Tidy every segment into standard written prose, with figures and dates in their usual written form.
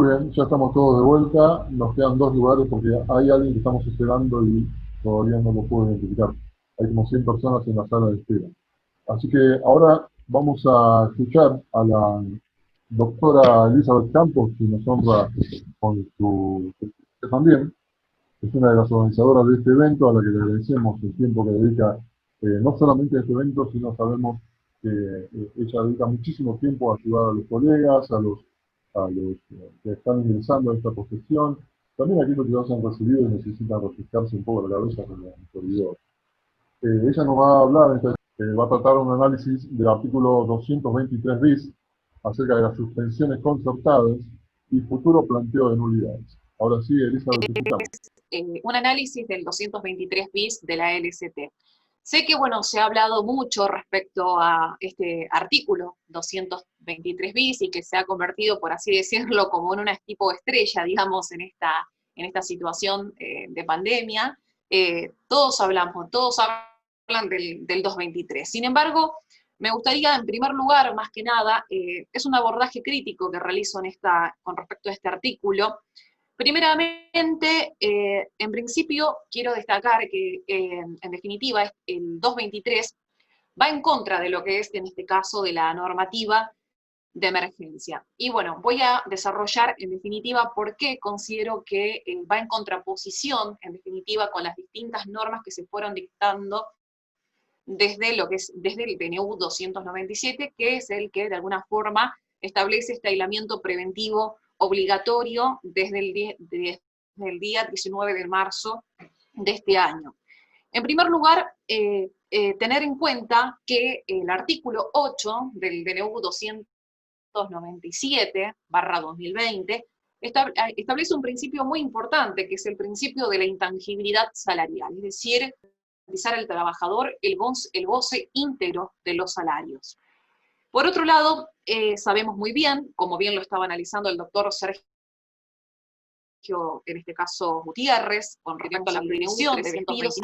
Muy bien, ya estamos todos de vuelta. Nos quedan dos lugares porque hay alguien que estamos esperando y todavía no lo puedo identificar. Hay como 100 personas en la sala de espera. Así que ahora vamos a escuchar a la doctora Elizabeth Campos, que nos honra con su testimonio también. Es una de las organizadoras de este evento, a la que le agradecemos el tiempo que dedica, no solamente a este evento, sino sabemos que ella dedica muchísimo tiempo a ayudar a los colegas, a los que están ingresando a esta profesión, también a aquellos que ya se han recibido y necesitan refrescarse un poco la cabeza con la autoridad. Ella nos va a hablar, va a tratar un análisis del artículo 223 bis acerca de las suspensiones concertadas y futuro planteo de nulidades. Ahora sí, Elizabeth, te escuchamos. Un análisis del 223 bis de la LST. Sé que, bueno, se ha hablado mucho respecto a este artículo 223 bis y que se ha convertido, por así decirlo, como en una tipo estrella, digamos, en esta situación de pandemia. Todos hablan del 223. Sin embargo, me gustaría, en primer lugar, más que nada, es un abordaje crítico que realizo con respecto a este artículo. Primeramente, en principio, quiero destacar que, en definitiva, el 223 va en contra de lo que es, en este caso, de la normativa de emergencia. Y bueno, voy a desarrollar, en definitiva, por qué considero que va en contraposición, en definitiva, con las distintas normas que se fueron dictando desde el PNU 297, que es el que, de alguna forma, establece este aislamiento preventivo obligatorio desde el día 19 de marzo de este año. En primer lugar, tener en cuenta que el artículo 8 del DNU 297/2020 establece un principio muy importante, que es el principio de la intangibilidad salarial, es decir, garantizar al trabajador el goce íntegro de los salarios. Por otro lado, sabemos muy bien, como bien lo estaba analizando el doctor Sergio, en este caso Gutiérrez, con respecto a la prohibición de despidos,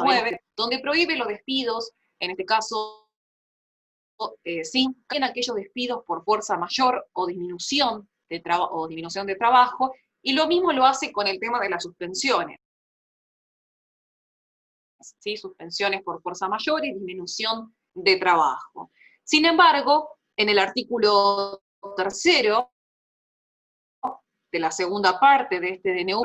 donde prohíbe los despidos, en este caso, sin en aquellos despidos por fuerza mayor o disminución de trabajo, y lo mismo lo hace con el tema de las suspensiones. ¿Sí? Suspensiones por fuerza mayor y disminución de trabajo. Sin embargo, en el artículo tercero de la segunda parte de este DNU,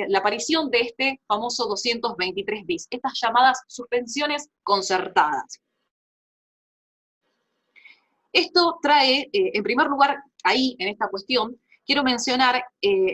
la aparición de este famoso 223 bis, estas llamadas suspensiones concertadas. Esto trae, en primer lugar, ahí, en esta cuestión, quiero mencionar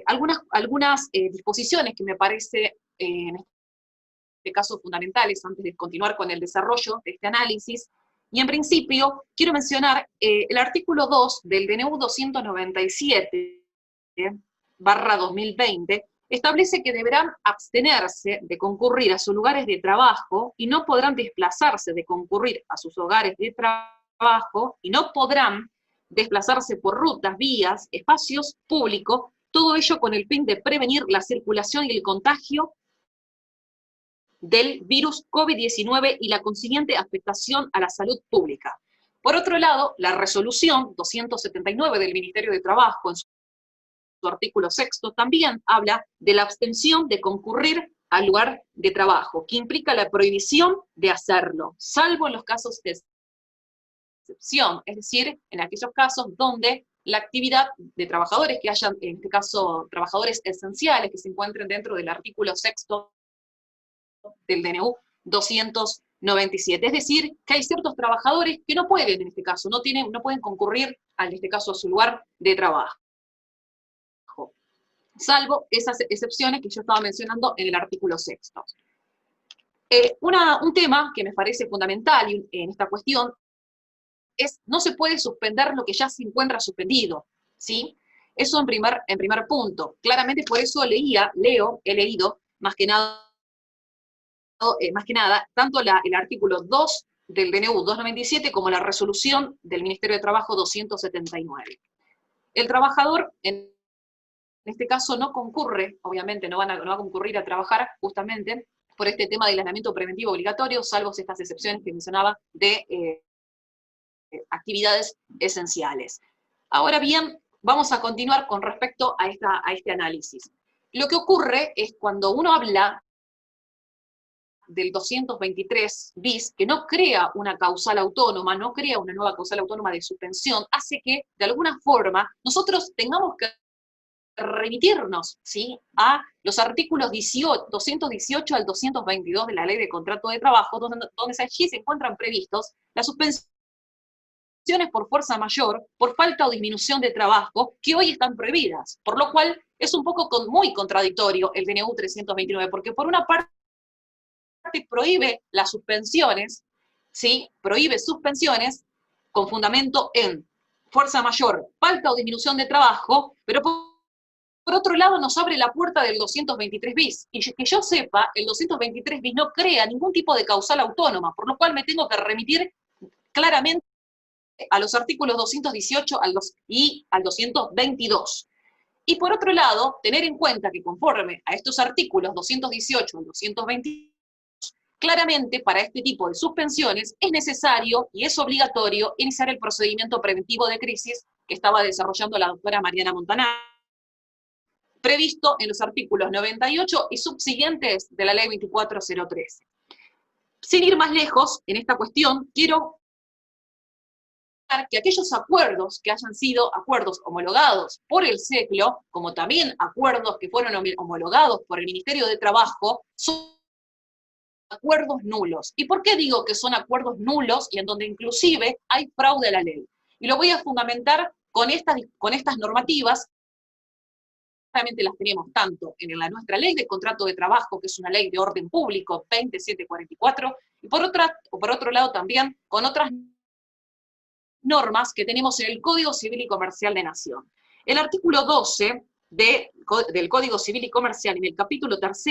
algunas disposiciones que me parece, en este caso, fundamentales antes de continuar con el desarrollo de este análisis. Y en principio, quiero mencionar el artículo 2 del DNU 297/2020, establece que deberán abstenerse de concurrir a sus lugares de trabajo y no podrán desplazarse de concurrir a sus hogares de trabajo y no podrán desplazarse por rutas, vías, espacios públicos, todo ello con el fin de prevenir la circulación y el contagio del virus COVID-19 y la consiguiente afectación a la salud pública. Por otro lado, la resolución 279 del Ministerio de Trabajo, en su artículo sexto, también habla de la abstención de concurrir al lugar de trabajo, que implica la prohibición de hacerlo, salvo en los casos de excepción, es decir, en aquellos casos donde la actividad de trabajadores que hayan, en este caso, trabajadores esenciales que se encuentren dentro del artículo sexto del DNU 297. Es decir, que hay ciertos trabajadores que no pueden, en este caso, no pueden concurrir, en este caso, a su lugar de trabajo, salvo esas excepciones que yo estaba mencionando en el artículo sexto. Un tema que me parece fundamental en esta cuestión es no se puede suspender lo que ya se encuentra suspendido, ¿sí? Eso en primer punto. Claramente por eso he leído, más que nada, tanto el artículo 2 del DNU 297 como la resolución del Ministerio de Trabajo 279. El trabajador, en este caso, no concurre, obviamente no va a concurrir a trabajar justamente por este tema del aislamiento preventivo obligatorio, salvo estas excepciones que mencionaba de actividades esenciales. Ahora bien, vamos a continuar con respecto a este análisis. Lo que ocurre es cuando uno habla del 223 bis, que no crea una causal autónoma, no crea una nueva causal autónoma de suspensión, hace que, de alguna forma, nosotros tengamos que remitirnos, ¿sí?, a los artículos 218 al 222 de la Ley de Contrato de Trabajo, donde allí se encuentran previstos las suspensiones por fuerza mayor, por falta o disminución de trabajo, que hoy están prohibidas, por lo cual es un poco muy contradictorio el DNU 329, porque por una parte prohíbe las suspensiones, ¿sí?, prohíbe suspensiones con fundamento en fuerza mayor, falta o disminución de trabajo, pero por otro lado nos abre la puerta del 223 bis, y que yo sepa, el 223 bis no crea ningún tipo de causal autónoma, por lo cual me tengo que remitir claramente a los artículos 218 y al 222. Y por otro lado, tener en cuenta que conforme a estos artículos 218 al 222, claramente para este tipo de suspensiones es necesario y es obligatorio iniciar el procedimiento preventivo de crisis que estaba desarrollando la doctora Mariana Montanar, previsto en los artículos 98 y subsiguientes de la ley 24013. Sin ir más lejos en esta cuestión, quiero que aquellos acuerdos que hayan sido acuerdos homologados por el SECLO, como también acuerdos que fueron homologados por el Ministerio de Trabajo, son acuerdos nulos. ¿Y por qué digo que son acuerdos nulos y en donde inclusive hay fraude a la ley? Y lo voy a fundamentar con estas normativas. Realmente las tenemos tanto en nuestra ley de contrato de trabajo, que es una ley de orden público, 2744, y por otro lado también con otras normas que tenemos en el Código Civil y Comercial de Nación. El artículo 12 del Código Civil y Comercial, en el capítulo 3,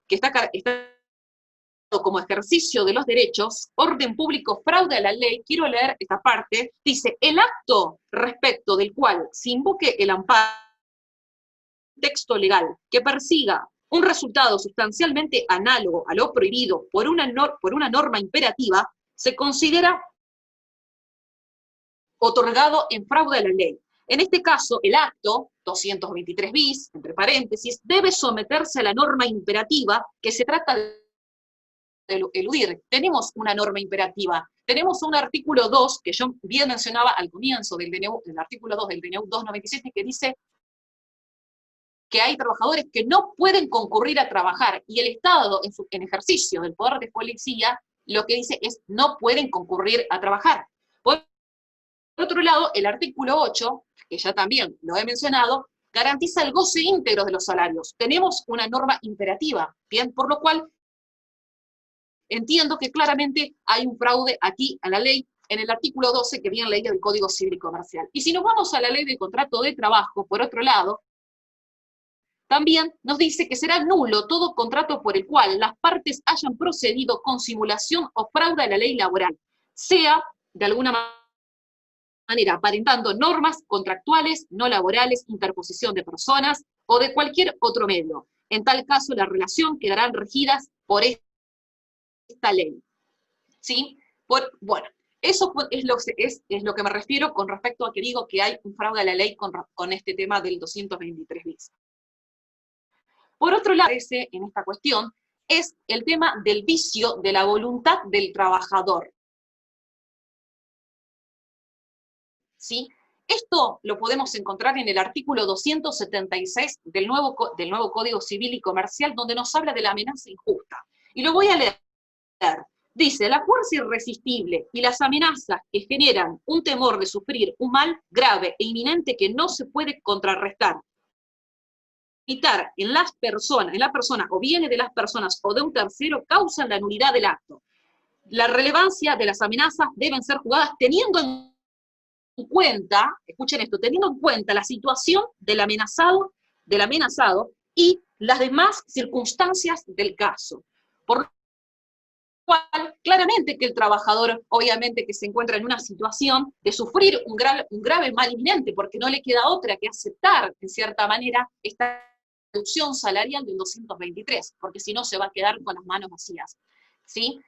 que está como ejercicio de los derechos, orden público, fraude a la ley, quiero leer esta parte, dice: el acto respecto del cual se invoque el amparo, texto legal, que persiga un resultado sustancialmente análogo a lo prohibido por una norma imperativa, se considera otorgado en fraude a la ley. En este caso, el acto 223 bis, entre paréntesis, debe someterse a la norma imperativa que se trata de eludir. Tenemos una norma imperativa, tenemos un artículo 2, que yo bien mencionaba al comienzo del DNU, el artículo 2 del DNU 297, que dice que hay trabajadores que no pueden concurrir a trabajar, y el Estado, en ejercicio del poder de policía, lo que dice es no pueden concurrir a trabajar. Por otro lado, el artículo 8, que ya también lo he mencionado, garantiza el goce íntegro de los salarios. Tenemos una norma imperativa, bien, por lo cual entiendo que claramente hay un fraude aquí a la ley en el artículo 12, que bien leía del Código Civil y Comercial. Y si nos vamos a la ley de contrato de trabajo, por otro lado, también nos dice que será nulo todo contrato por el cual las partes hayan procedido con simulación o fraude a la ley laboral, sea de alguna manera aparentando normas contractuales, no laborales, interposición de personas o de cualquier otro medio. En tal caso, la relación quedarán regidas por esta ley. ¿Sí? Bueno, eso es lo que me refiero con respecto a que digo que hay un fraude a la ley con este tema del 223 bis. Por otro lado, en esta cuestión, es el tema del vicio de la voluntad del trabajador. ¿Sí? Esto lo podemos encontrar en el artículo 276 del nuevo Código Civil y Comercial, donde nos habla de la amenaza injusta. Y lo voy a leer. Dice: la fuerza irresistible y las amenazas que generan un temor de sufrir un mal grave e inminente que no se puede contrarrestar, en la persona o bienes de las personas o de un tercero, causan la nulidad del acto. La relevancia de las amenazas deben ser juzgadas teniendo en cuenta, escuchen esto, teniendo en cuenta la situación del amenazado y las demás circunstancias del caso. Por lo cual, claramente que el trabajador, obviamente que se encuentra en una situación de sufrir un grave mal inminente, porque no le queda otra que aceptar, en cierta manera, esta reducción salarial del 223, porque si no se va a quedar con las manos vacías, ¿sí?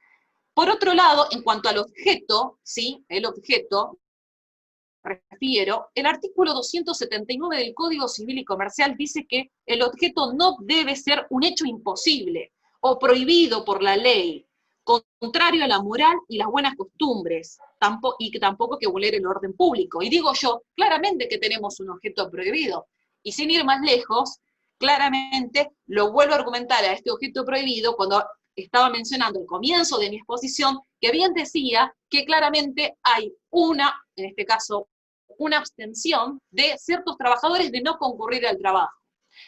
Por otro lado, en cuanto al objeto, ¿sí? El objeto refiero, el artículo 279 del Código Civil y Comercial dice que el objeto no debe ser un hecho imposible o prohibido por la ley, contrario a la moral y las buenas costumbres, y que tampoco que vulnere el orden público. Y digo yo, claramente que tenemos un objeto prohibido, y sin ir más lejos, claramente lo vuelvo a argumentar a este objeto prohibido cuando estaba mencionando al comienzo de mi exposición, que bien decía que claramente hay en este caso, una abstención de ciertos trabajadores de no concurrir al trabajo,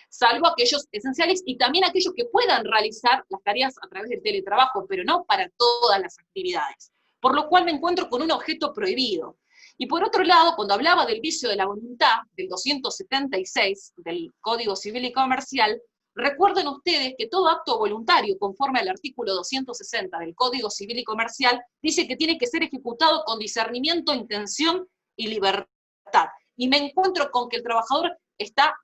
salvo aquellos esenciales y también aquellos que puedan realizar las tareas a través del teletrabajo, pero no para todas las actividades. Por lo cual me encuentro con un objeto prohibido. Y por otro lado, cuando hablaba del vicio de la voluntad, del 276 del Código Civil y Comercial, recuerden ustedes que todo acto voluntario, conforme al artículo 260 del Código Civil y Comercial, dice que tiene que ser ejecutado con discernimiento, intención y libertad. Y me encuentro con que el trabajador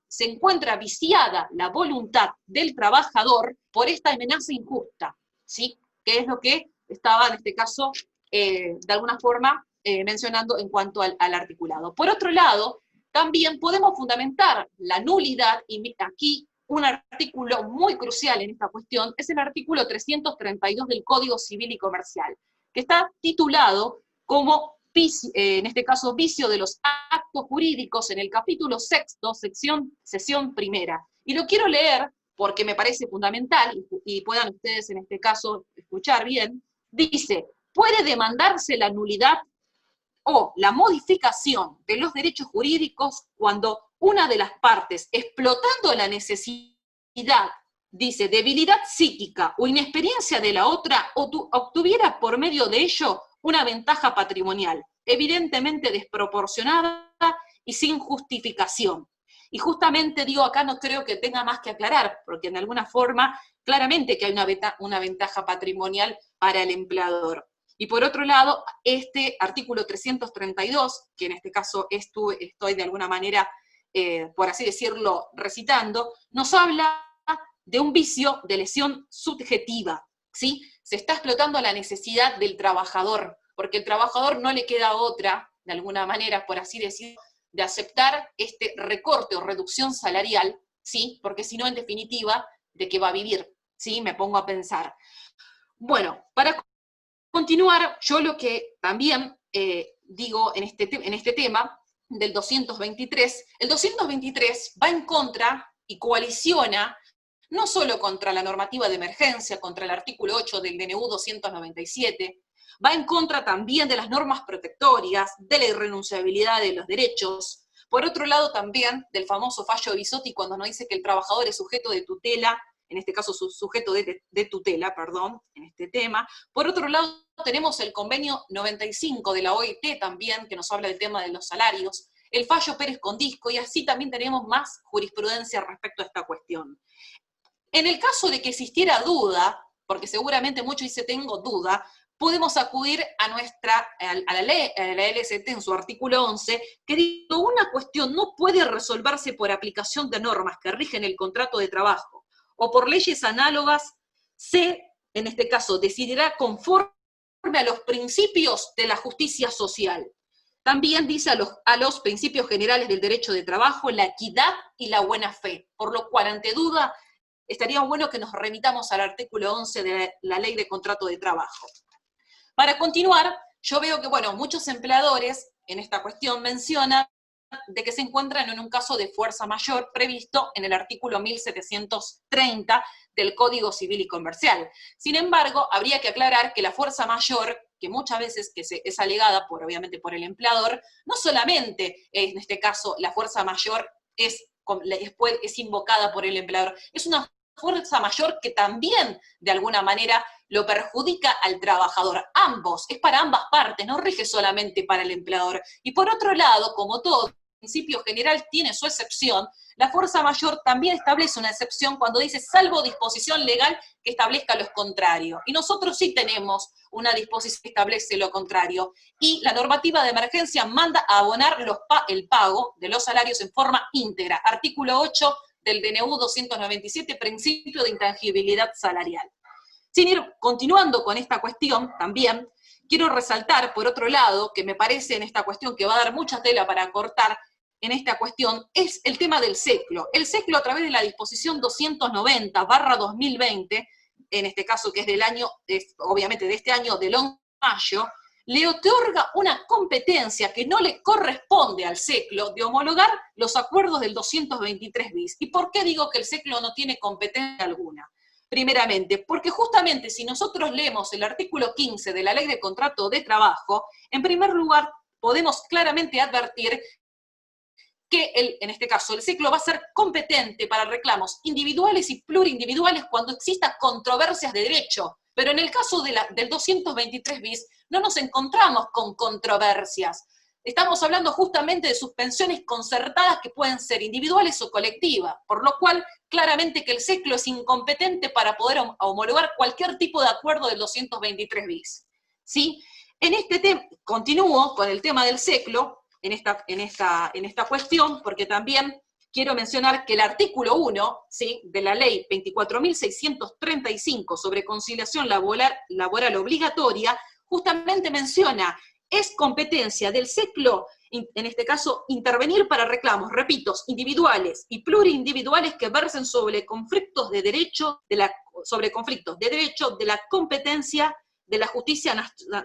se encuentra viciada la voluntad del trabajador por esta amenaza injusta, ¿sí? Que es lo que estaba en este caso, de alguna forma, mencionando en cuanto al articulado. Por otro lado, también podemos fundamentar la nulidad, y aquí un artículo muy crucial en esta cuestión es el artículo 332 del Código Civil y Comercial, que está titulado como, en este caso, vicio de los actos jurídicos, en el capítulo 6, sesión primera. Y lo quiero leer porque me parece fundamental, y puedan ustedes en este caso escuchar bien. Dice: puede demandarse la nulidad o la modificación de los derechos jurídicos cuando una de las partes, explotando la necesidad, dice, debilidad psíquica o inexperiencia de la otra, obtuviera por medio de ello una ventaja patrimonial, evidentemente desproporcionada y sin justificación. Y justamente digo, acá no creo que tenga más que aclarar, porque en alguna forma, claramente que hay una ventaja patrimonial para el empleador. Y por otro lado, este artículo 332, que en este caso estoy de alguna manera, por así decirlo, recitando, nos habla de un vicio de lesión subjetiva, ¿sí? Se está explotando la necesidad del trabajador, porque el trabajador no le queda otra, de alguna manera, por así decirlo, de aceptar este recorte o reducción salarial, ¿sí? Porque si no, en definitiva, ¿de qué va a vivir? ¿Sí? Me pongo a pensar. Bueno, para continuar, yo lo que también digo en este tema del 223, el 223 va en contra y coaliciona no solo contra la normativa de emergencia, contra el artículo 8 del DNU 297, va en contra también de las normas protectorias, de la irrenunciabilidad de los derechos, por otro lado también del famoso fallo Bisotti cuando nos dice que el trabajador es sujeto de tutela, en este caso sujeto de tutela, perdón, en este tema. Por otro lado tenemos el convenio 95 de la OIT también, que nos habla del tema de los salarios, el fallo Pérez Condisco, y así también tenemos más jurisprudencia respecto a esta cuestión. En el caso de que existiera duda, porque seguramente muchos dicen tengo duda, podemos acudir a la LST en su artículo 11, que dice que una cuestión no puede resolverse por aplicación de normas que rigen el contrato de trabajo o por leyes análogas, en este caso, decidirá conforme a los principios de la justicia social. También dice a los principios generales del derecho de trabajo, la equidad y la buena fe, por lo cual, ante duda, estaría bueno que nos remitamos al artículo 11 de la Ley de Contrato de Trabajo. Para continuar, yo veo que, bueno, muchos empleadores en esta cuestión mencionan de que se encuentran en un caso de fuerza mayor previsto en el artículo 1730 del Código Civil y Comercial. Sin embargo, habría que aclarar que la fuerza mayor, que muchas veces es alegada obviamente por el empleador, no solamente en este caso la fuerza mayor es invocada por el empleador, es una fuerza mayor que también de alguna manera lo perjudica al trabajador. Ambos, es para ambas partes, no rige solamente para el empleador. Y por otro lado, como todo principio general tiene su excepción, la fuerza mayor también establece una excepción cuando dice salvo disposición legal que establezca lo contrario. Y nosotros sí tenemos una disposición que establece lo contrario. Y la normativa de emergencia manda a abonar el pago de los salarios en forma íntegra. Artículo 8 del DNU 297, principio de intangibilidad salarial. Sin ir continuando con esta cuestión, también quiero resaltar, por otro lado, que me parece en esta cuestión que va a dar mucha tela para cortar en esta cuestión, es el tema del SECLO. El SECLO, a través de la disposición 290/2020, en este caso que es del año, obviamente de este año, del 11 de mayo, le otorga una competencia que no le corresponde al SECLO de homologar los acuerdos del 223 bis. ¿Y por qué digo que el SECLO no tiene competencia alguna? Primeramente, porque justamente si nosotros leemos el artículo 15 de la Ley de Contrato de Trabajo, en primer lugar podemos claramente advertir que en este caso el SECLO va a ser competente para reclamos individuales y plurindividuales cuando exista controversias de derecho. Pero en el caso del 223 bis no nos encontramos con controversias. Estamos hablando justamente de suspensiones concertadas que pueden ser individuales o colectivas, por lo cual claramente que el SECLO es incompetente para poder homologar cualquier tipo de acuerdo del 223 bis. ¿Sí? En este tema, continúo con el tema del SECLO, en esta cuestión, porque también quiero mencionar que el artículo 1, ¿sí?, de la ley 24.635 sobre conciliación laboral obligatoria, justamente menciona, es competencia del SECLO, en este caso, intervenir para reclamos, repito, individuales y plurindividuales que versen sobre conflictos de derecho, de la competencia de la Justicia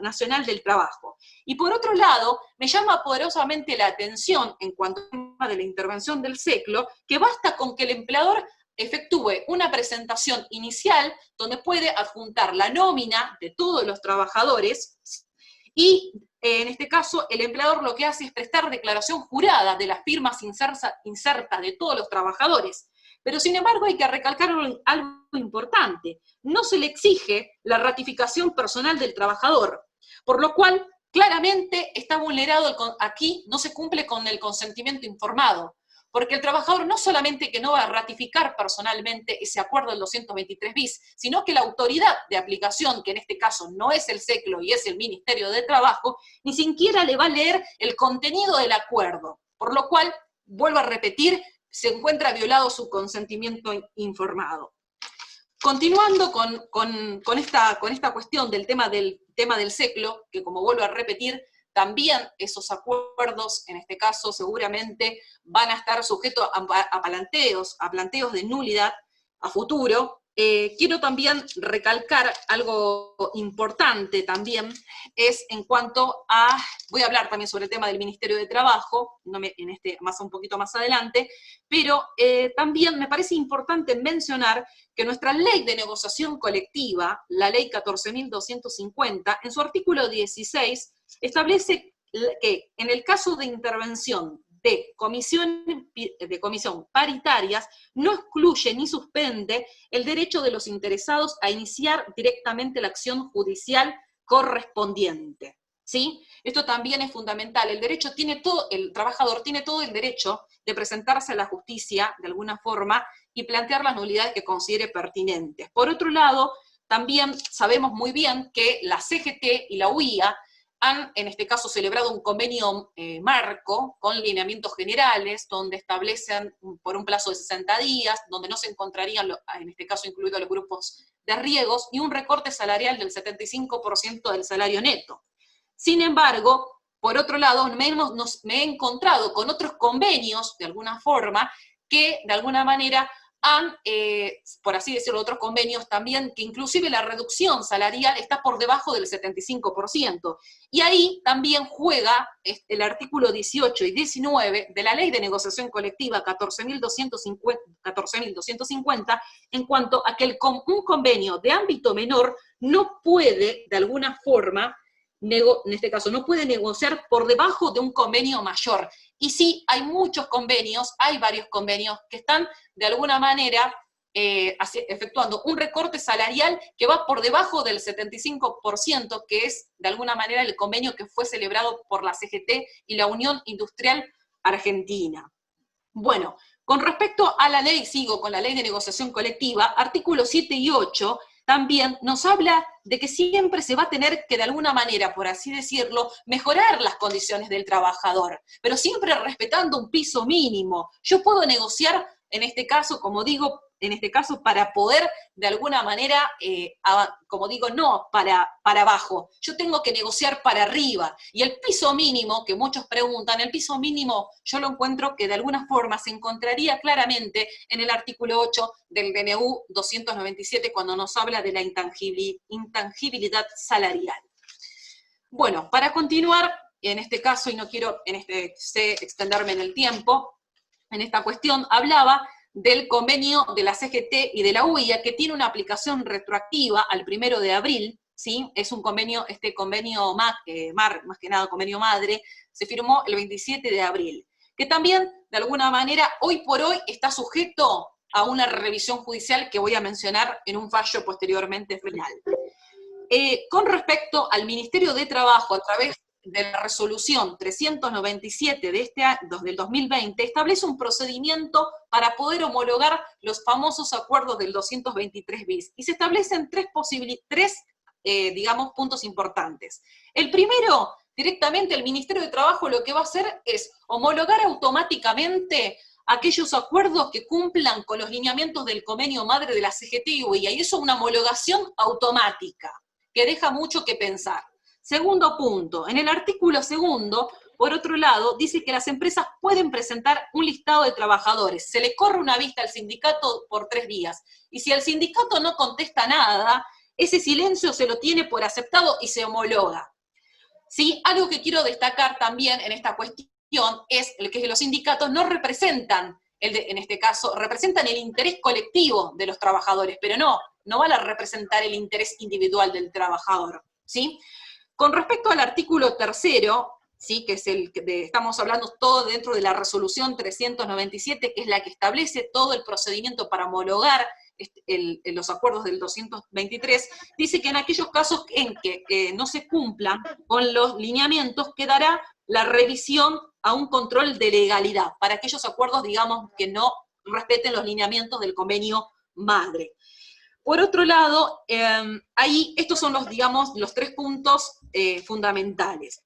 Nacional del Trabajo. Y por otro lado, me llama poderosamente la atención en cuanto al tema de la intervención del SECLO, que basta con que el empleador efectúe una presentación inicial donde puede adjuntar la nómina de todos los trabajadores y en este caso el empleador lo que hace es prestar declaración jurada de las firmas insertas de todos los trabajadores. Pero sin embargo hay que recalcar algo importante, no se le exige la ratificación personal del trabajador, por lo cual claramente está vulnerado, aquí no se cumple con el consentimiento informado, porque el trabajador no solamente que no va a ratificar personalmente ese acuerdo del 223 bis, sino que la autoridad de aplicación, que en este caso no es el SECLO y es el Ministerio de Trabajo, ni siquiera le va a leer el contenido del acuerdo, por lo cual, vuelvo a repetir, se encuentra violado su consentimiento informado. Continuando con esta cuestión del tema del SECLO, que como vuelvo a repetir, también esos acuerdos, en este caso seguramente van a estar sujetos a planteos de nulidad a futuro. Quiero también recalcar algo importante también, es en cuanto a, voy a hablar también sobre el tema del Ministerio de Trabajo, un poquito más adelante, pero también me parece importante mencionar que nuestra ley de negociación colectiva, la ley 14.250, en su artículo 16, establece que en el caso de intervención de comisión paritarias, no excluye ni suspende el derecho de los interesados a iniciar directamente la acción judicial correspondiente. ¿Sí? Esto también es fundamental. El trabajador tiene todo el derecho de presentarse a la justicia de alguna forma y plantear las nulidades que considere pertinentes. Por otro lado, también sabemos muy bien que la CGT y la UIA han, en este caso, celebrado un convenio marco con lineamientos generales, donde establecen por un plazo de 60 días, donde no se encontrarían, en este caso incluidos los grupos de riesgos, y un recorte salarial del 75% del salario neto. Sin embargo, por otro lado, me he encontrado con otros convenios, de alguna forma, que de alguna manera han, por así decirlo, otros convenios también, que inclusive la reducción salarial está por debajo del 75%. Y ahí también juega el artículo 18 y 19 de la Ley de Negociación Colectiva 14.250, en cuanto a que un convenio de ámbito menor no puede, de alguna forma, en este caso, no puede negociar por debajo de un convenio mayor. Y sí, hay varios convenios que están de alguna manera efectuando un recorte salarial que va por debajo del 75%, que es de alguna manera el convenio que fue celebrado por la CGT y la Unión Industrial Argentina. Bueno, con respecto a la ley, sigo con la Ley de Negociación Colectiva, artículos 7 y 8, también nos habla de que siempre se va a tener que, de alguna manera, por así decirlo, mejorar las condiciones del trabajador, pero siempre respetando un piso mínimo. Yo puedo negociar, en este caso, como digo, en este caso, para poder, de alguna manera, como digo, no para abajo. Yo tengo que negociar para arriba. Y el piso mínimo, que muchos preguntan, el piso mínimo yo lo encuentro que de alguna forma se encontraría claramente en el artículo 8 del DNU 297, cuando nos habla de la intangibilidad salarial. Bueno, para continuar, en este caso, y no quiero extenderme en el tiempo, en esta cuestión, hablaba del convenio de la CGT y de la UIA, que tiene una aplicación retroactiva al 1 de abril, ¿sí? Es un convenio, este convenio más que nada convenio madre, se firmó el 27 de abril, que también, de alguna manera, hoy por hoy está sujeto a una revisión judicial que voy a mencionar en un fallo posteriormente final. Con respecto al Ministerio de Trabajo, a través de la resolución 397 del 2020, establece un procedimiento para poder homologar los famosos acuerdos del 223 bis, y se establecen tres puntos importantes. El primero, directamente el Ministerio de Trabajo lo que va a hacer es homologar automáticamente aquellos acuerdos que cumplan con los lineamientos del convenio madre de la CGT y UIA, y eso es una homologación automática, que deja mucho que pensar. Segundo punto, en el artículo segundo, por otro lado, dice que las empresas pueden presentar un listado de trabajadores. Se le corre una vista al sindicato por 3 días. Y si el sindicato no contesta nada, ese silencio se lo tiene por aceptado y se homologa. ¿Sí? Algo que quiero destacar también en esta cuestión es el que los sindicatos no representan, en este caso, representan el interés colectivo de los trabajadores, pero no van a representar el interés individual del trabajador, ¿sí? Con respecto al artículo tercero, ¿sí? Que es estamos hablando todo dentro de la resolución 397, que es la que establece todo el procedimiento para homologar los acuerdos del 223, dice que en aquellos casos en que no se cumplan con los lineamientos, quedará la revisión a un control de legalidad, para aquellos acuerdos, digamos, que no respeten los lineamientos del convenio madre. Por otro lado, ahí estos son los 3 puntos fundamentales.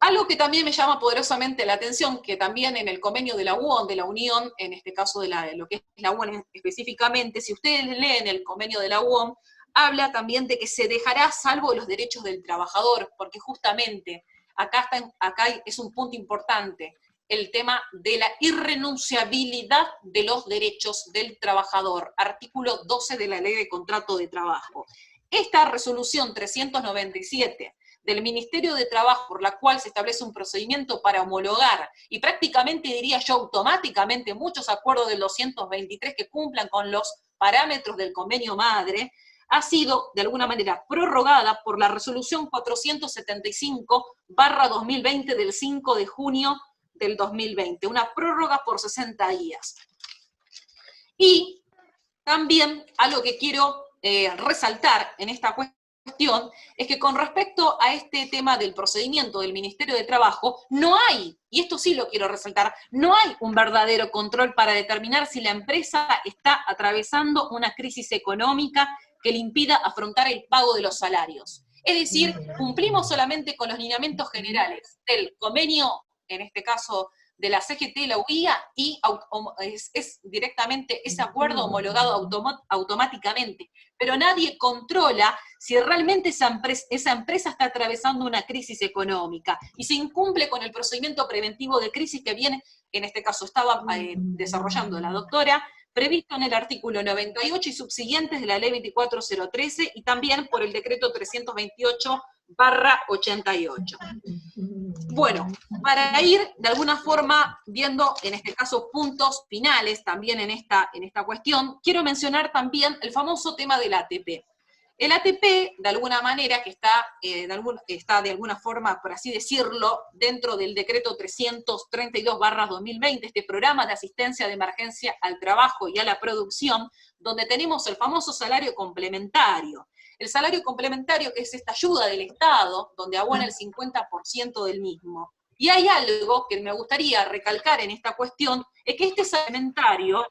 Algo que también me llama poderosamente la atención, que también en el convenio de la UON, de la Unión, en este caso de lo que es la UON específicamente, si ustedes leen el convenio de la UON, habla también de que se dejará salvo los derechos del trabajador, porque justamente acá es un punto importante, el tema de la irrenunciabilidad de los derechos del trabajador, artículo 12 de la Ley de Contrato de Trabajo. Esta resolución 397 del Ministerio de Trabajo, por la cual se establece un procedimiento para homologar, y prácticamente diría yo automáticamente, muchos acuerdos del 223 que cumplan con los parámetros del convenio madre, ha sido de alguna manera prorrogada por la resolución 475/2020 del 5 de junio del 2020, una prórroga por 60 días. Y también algo que quiero resaltar en esta cuestión es que con respecto a este tema del procedimiento del Ministerio de Trabajo, no hay, y esto sí lo quiero resaltar, no hay un verdadero control para determinar si la empresa está atravesando una crisis económica que le impida afrontar el pago de los salarios. Es decir, cumplimos solamente con los lineamientos generales del convenio, en este caso de la CGT y la UIA, y es directamente ese acuerdo homologado automáticamente. Pero nadie controla si realmente esa empresa está atravesando una crisis económica y se incumple con el procedimiento preventivo de crisis que viene, en este caso estaba desarrollando la doctora, previsto en el artículo 98 y subsiguientes de la Ley 24013 y también por el decreto 328/88. Bueno, para ir de alguna forma viendo, en este caso, puntos finales también en esta cuestión, quiero mencionar también el famoso tema del ATP. El ATP, de alguna manera, que está de alguna forma, por así decirlo, dentro del decreto 332/2020, este programa de asistencia de emergencia al trabajo y a la producción, donde tenemos el famoso salario complementario. El salario complementario, que es esta ayuda del Estado, donde abona el 50% del mismo. Y hay algo que me gustaría recalcar en esta cuestión, es que este complementario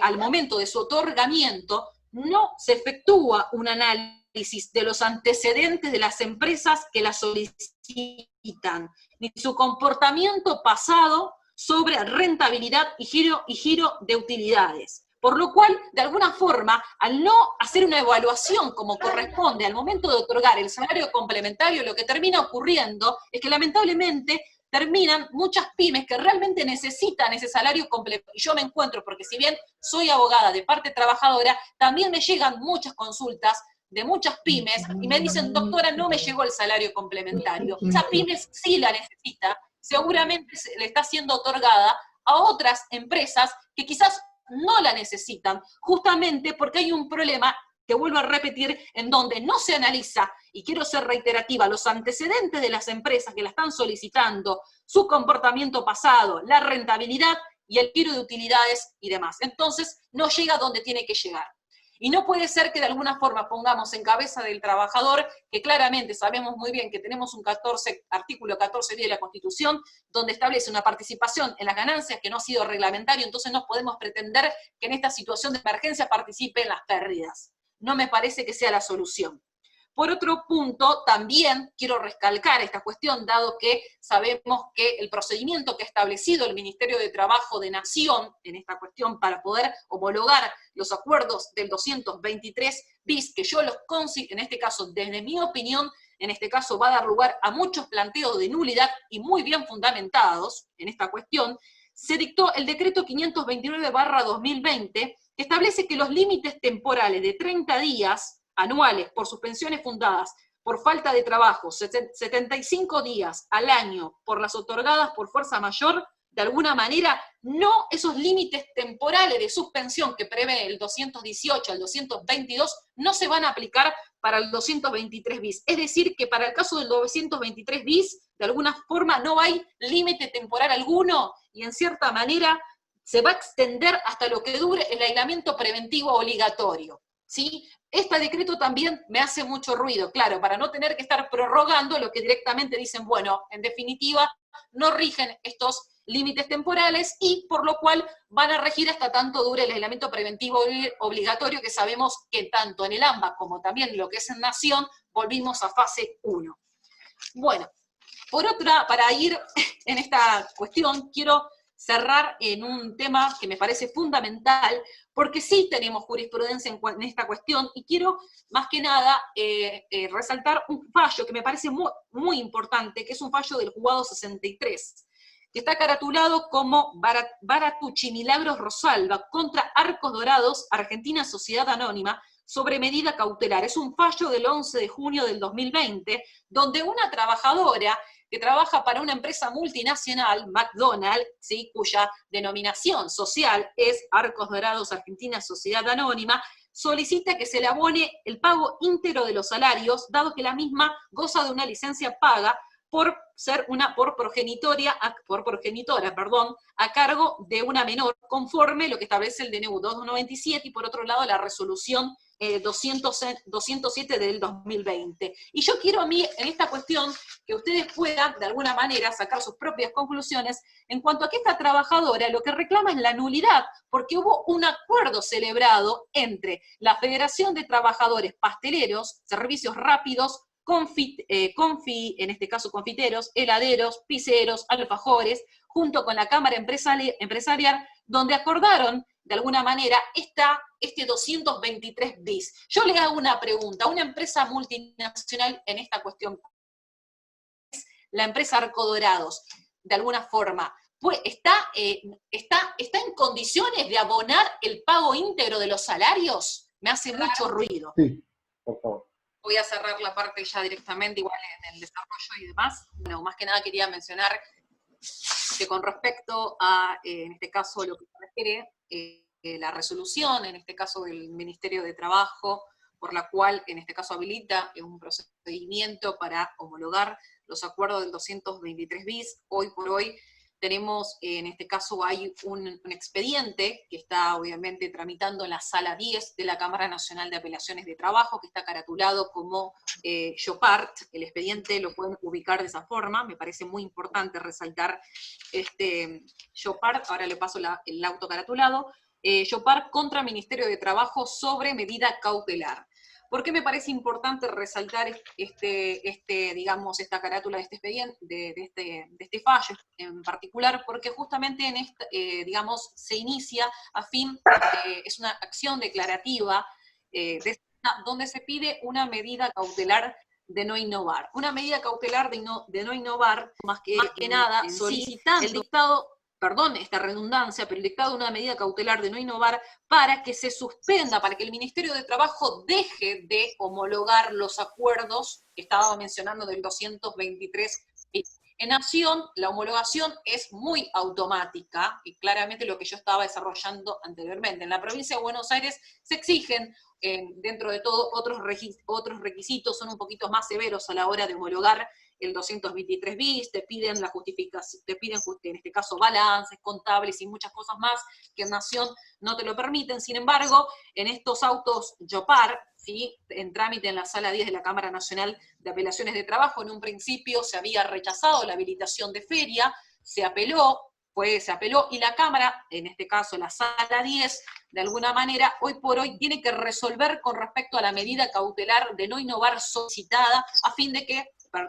al momento de su otorgamiento, no se efectúa un análisis de los antecedentes de las empresas que la solicitan, ni su comportamiento pasado, sobre rentabilidad y giro de utilidades. Por lo cual, de alguna forma, al no hacer una evaluación como corresponde al momento de otorgar el salario complementario, lo que termina ocurriendo es que lamentablemente terminan muchas pymes que realmente necesitan ese salario complementario. Y yo me encuentro, porque si bien soy abogada de parte trabajadora, también me llegan muchas consultas de muchas pymes y me dicen, doctora, no me llegó el salario complementario. Esa pyme sí la necesita, seguramente le está siendo otorgada a otras empresas que quizás no la necesitan, justamente porque hay un problema que vuelvo a repetir, en donde no se analiza, y quiero ser reiterativa, los antecedentes de las empresas que la están solicitando, su comportamiento pasado, la rentabilidad y el giro de utilidades y demás. Entonces, no llega donde tiene que llegar. Y no puede ser que de alguna forma pongamos en cabeza del trabajador, que claramente sabemos muy bien que tenemos un artículo 14 de la Constitución, donde establece una participación en las ganancias que no ha sido reglamentario, entonces no podemos pretender que en esta situación de emergencia participe en las pérdidas. No me parece que sea la solución. Por otro punto, también quiero recalcar esta cuestión, dado que sabemos que el procedimiento que ha establecido el Ministerio de Trabajo de Nación en esta cuestión para poder homologar los acuerdos del 223 bis, que yo los considero, en este caso, desde mi opinión, en este caso va a dar lugar a muchos planteos de nulidad y muy bien fundamentados en esta cuestión, se dictó el decreto 529/2020, que establece que los límites temporales de 30 días anuales por suspensiones fundadas por falta de trabajo, 75 días al año por las otorgadas por fuerza mayor, de alguna manera, no esos límites temporales de suspensión que prevé el 218 al 222 no se van a aplicar para el 223 bis. Es decir, que para el caso del 223 bis, de alguna forma no hay límite temporal alguno y en cierta manera se va a extender hasta lo que dure el aislamiento preventivo obligatorio. ¿Sí? Este decreto también me hace mucho ruido, claro, para no tener que estar prorrogando lo que directamente dicen, bueno, en definitiva, no rigen estos límites temporales y por lo cual van a regir hasta tanto dure el aislamiento preventivo obligatorio, que sabemos que tanto en el AMBA como también lo que es en Nación, volvimos a fase 1. Bueno, por otra, para ir en esta cuestión, quiero cerrar en un tema que me parece fundamental, porque sí tenemos jurisprudencia en esta cuestión, y quiero más que nada resaltar un fallo que me parece muy, muy importante, que es un fallo del juzgado 63, que está caratulado como Baratucci Milagros Rosalba contra Arcos Dorados, Argentina Sociedad Anónima, sobre medida cautelar. Es un fallo del 11 de junio del 2020, donde una trabajadora que trabaja para una empresa multinacional, McDonald's, ¿sí?, cuya denominación social es Arcos Dorados Argentina Sociedad Anónima, solicita que se le abone el pago íntegro de los salarios, dado que la misma goza de una licencia paga por ser por progenitora, a cargo de una menor, conforme lo que establece el DNU 297 y por otro lado la resolución 207 del 2020. Y yo quiero a mí, en esta cuestión, que ustedes puedan, de alguna manera, sacar sus propias conclusiones en cuanto a que esta trabajadora lo que reclama es la nulidad, porque hubo un acuerdo celebrado entre la Federación de Trabajadores Pasteleros, Servicios Rápidos, en este caso confiteros, heladeros, pizzeros, alfajores, junto con la Cámara Empresarial, donde acordaron, de alguna manera, este 223 bis. Yo le hago una pregunta, una empresa multinacional en esta cuestión, la empresa Arcos Dorados, de alguna forma, pues, ¿está en condiciones de abonar el pago íntegro de los salarios? Me hace mucho ruido. Sí, por favor. Voy a cerrar la parte ya directamente, igual en el desarrollo y demás. Bueno, más que nada quería mencionar que con respecto a, en este caso, lo que se refiere, la resolución, en este caso del Ministerio de Trabajo, por la cual, en este caso, habilita un procedimiento para homologar los acuerdos del 223 bis, hoy por hoy tenemos, en este caso, hay un expediente que está obviamente tramitando en la sala 10 de la Cámara Nacional de Apelaciones de Trabajo, que está caratulado como Jopart. El expediente lo pueden ubicar de esa forma, me parece muy importante resaltar este Jopart, ahora le paso el auto caratulado, Jopart contra Ministerio de Trabajo sobre medida cautelar. ¿Por qué me parece importante resaltar digamos, esta carátula de este expediente, de este fallo en particular? Porque justamente en digamos, se inicia a fin, es una acción declarativa donde se pide una medida cautelar de no innovar. Una medida cautelar de no innovar, más que nada, solicitando el dictado, perdón esta redundancia, pero el dictado de una medida cautelar de no innovar para que se suspenda, para que el Ministerio de Trabajo deje de homologar los acuerdos que estaba mencionando del 223. En Nación, la homologación es muy automática, y claramente lo que yo estaba desarrollando anteriormente. En la provincia de Buenos Aires se exigen, dentro de todo, otros requisitos, son un poquito más severos a la hora de homologar el 223 bis, te piden la justificación, te piden en este caso balances, contables y muchas cosas más que en Nación no te lo permiten. Sin embargo, en estos autos YOPAR, ¿sí?, en trámite en la Sala 10 de la Cámara Nacional de Apelaciones de Trabajo, en un principio se había rechazado la habilitación de feria, se apeló, y la Cámara, en este caso la Sala 10, de alguna manera, hoy por hoy tiene que resolver con respecto a la medida cautelar de no innovar solicitada, a fin de que,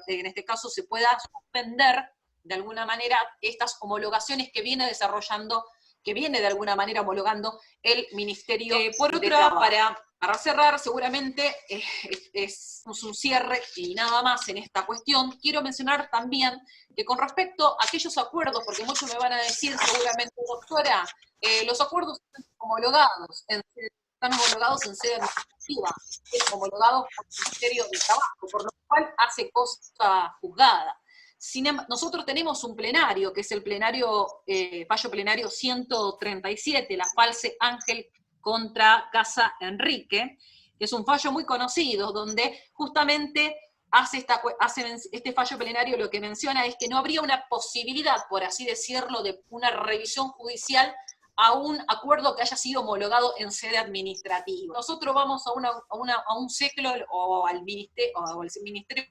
en este caso, se pueda suspender, de alguna manera, estas homologaciones que viene desarrollando, que viene de alguna manera homologando el Ministerio por otra, de Trabajo. Para cerrar, seguramente es un cierre y nada más en esta cuestión, quiero mencionar también que con respecto a aquellos acuerdos, porque muchos me van a decir seguramente, doctora, los acuerdos están homologados en sede administrativa, homologados por el Ministerio de Trabajo, por lo cual hace cosa juzgada. Nosotros tenemos un plenario, que es el fallo plenario 137, la False Ángel contra Casa Enrique, que es un fallo muy conocido, donde justamente este fallo plenario lo que menciona es que no habría una posibilidad, por así decirlo, de una revisión judicial a un acuerdo que haya sido homologado en sede administrativa. Nosotros vamos a un SECLO o al Ministerio,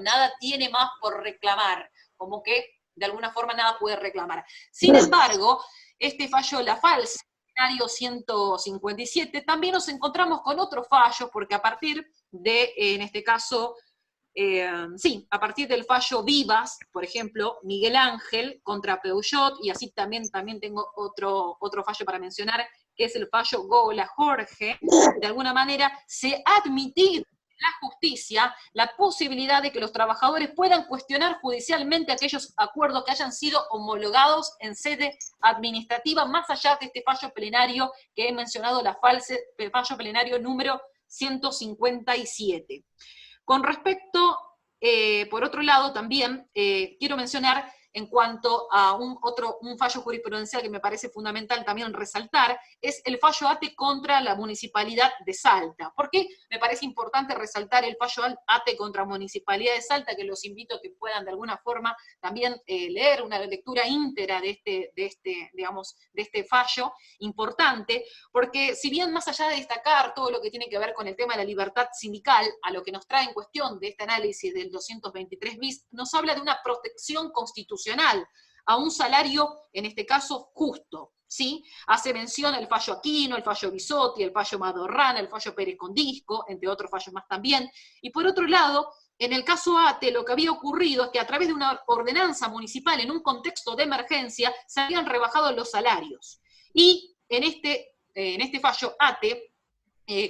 nada tiene más por reclamar, como que de alguna forma nada puede reclamar. Sin embargo, este fallo, la falsa, 157, también nos encontramos con otros fallos, porque a partir de, en este caso, a partir del fallo Vivas, por ejemplo, Miguel Ángel contra Peugeot, y así también tengo otro fallo para mencionar, que es el fallo Gola Jorge, de alguna manera se ha admitido la justicia la posibilidad de que los trabajadores puedan cuestionar judicialmente aquellos acuerdos que hayan sido homologados en sede administrativa, más allá de este fallo plenario que he mencionado, el fallo plenario número 157. Con respecto, por otro lado, también quiero mencionar, en cuanto a un fallo jurisprudencial que me parece fundamental también resaltar, es el fallo ATE contra la Municipalidad de Salta. ¿Por qué me parece importante resaltar el fallo ATE contra Municipalidad de Salta? Que los invito a que puedan de alguna forma también leer una lectura íntegra de este fallo importante, porque si bien más allá de destacar todo lo que tiene que ver con el tema de la libertad sindical, a lo que nos trae en cuestión de este análisis del 223 bis, nos habla de una protección constitucional a un salario, en este caso, justo, ¿sí? Hace mención el fallo Aquino, el fallo Bisotti, el fallo Madorrana, el fallo Pérez Condisco, entre otros fallos más también. Y por otro lado, en el caso ATE, lo que había ocurrido es que a través de una ordenanza municipal, en un contexto de emergencia, se habían rebajado los salarios. Y en este fallo ATE,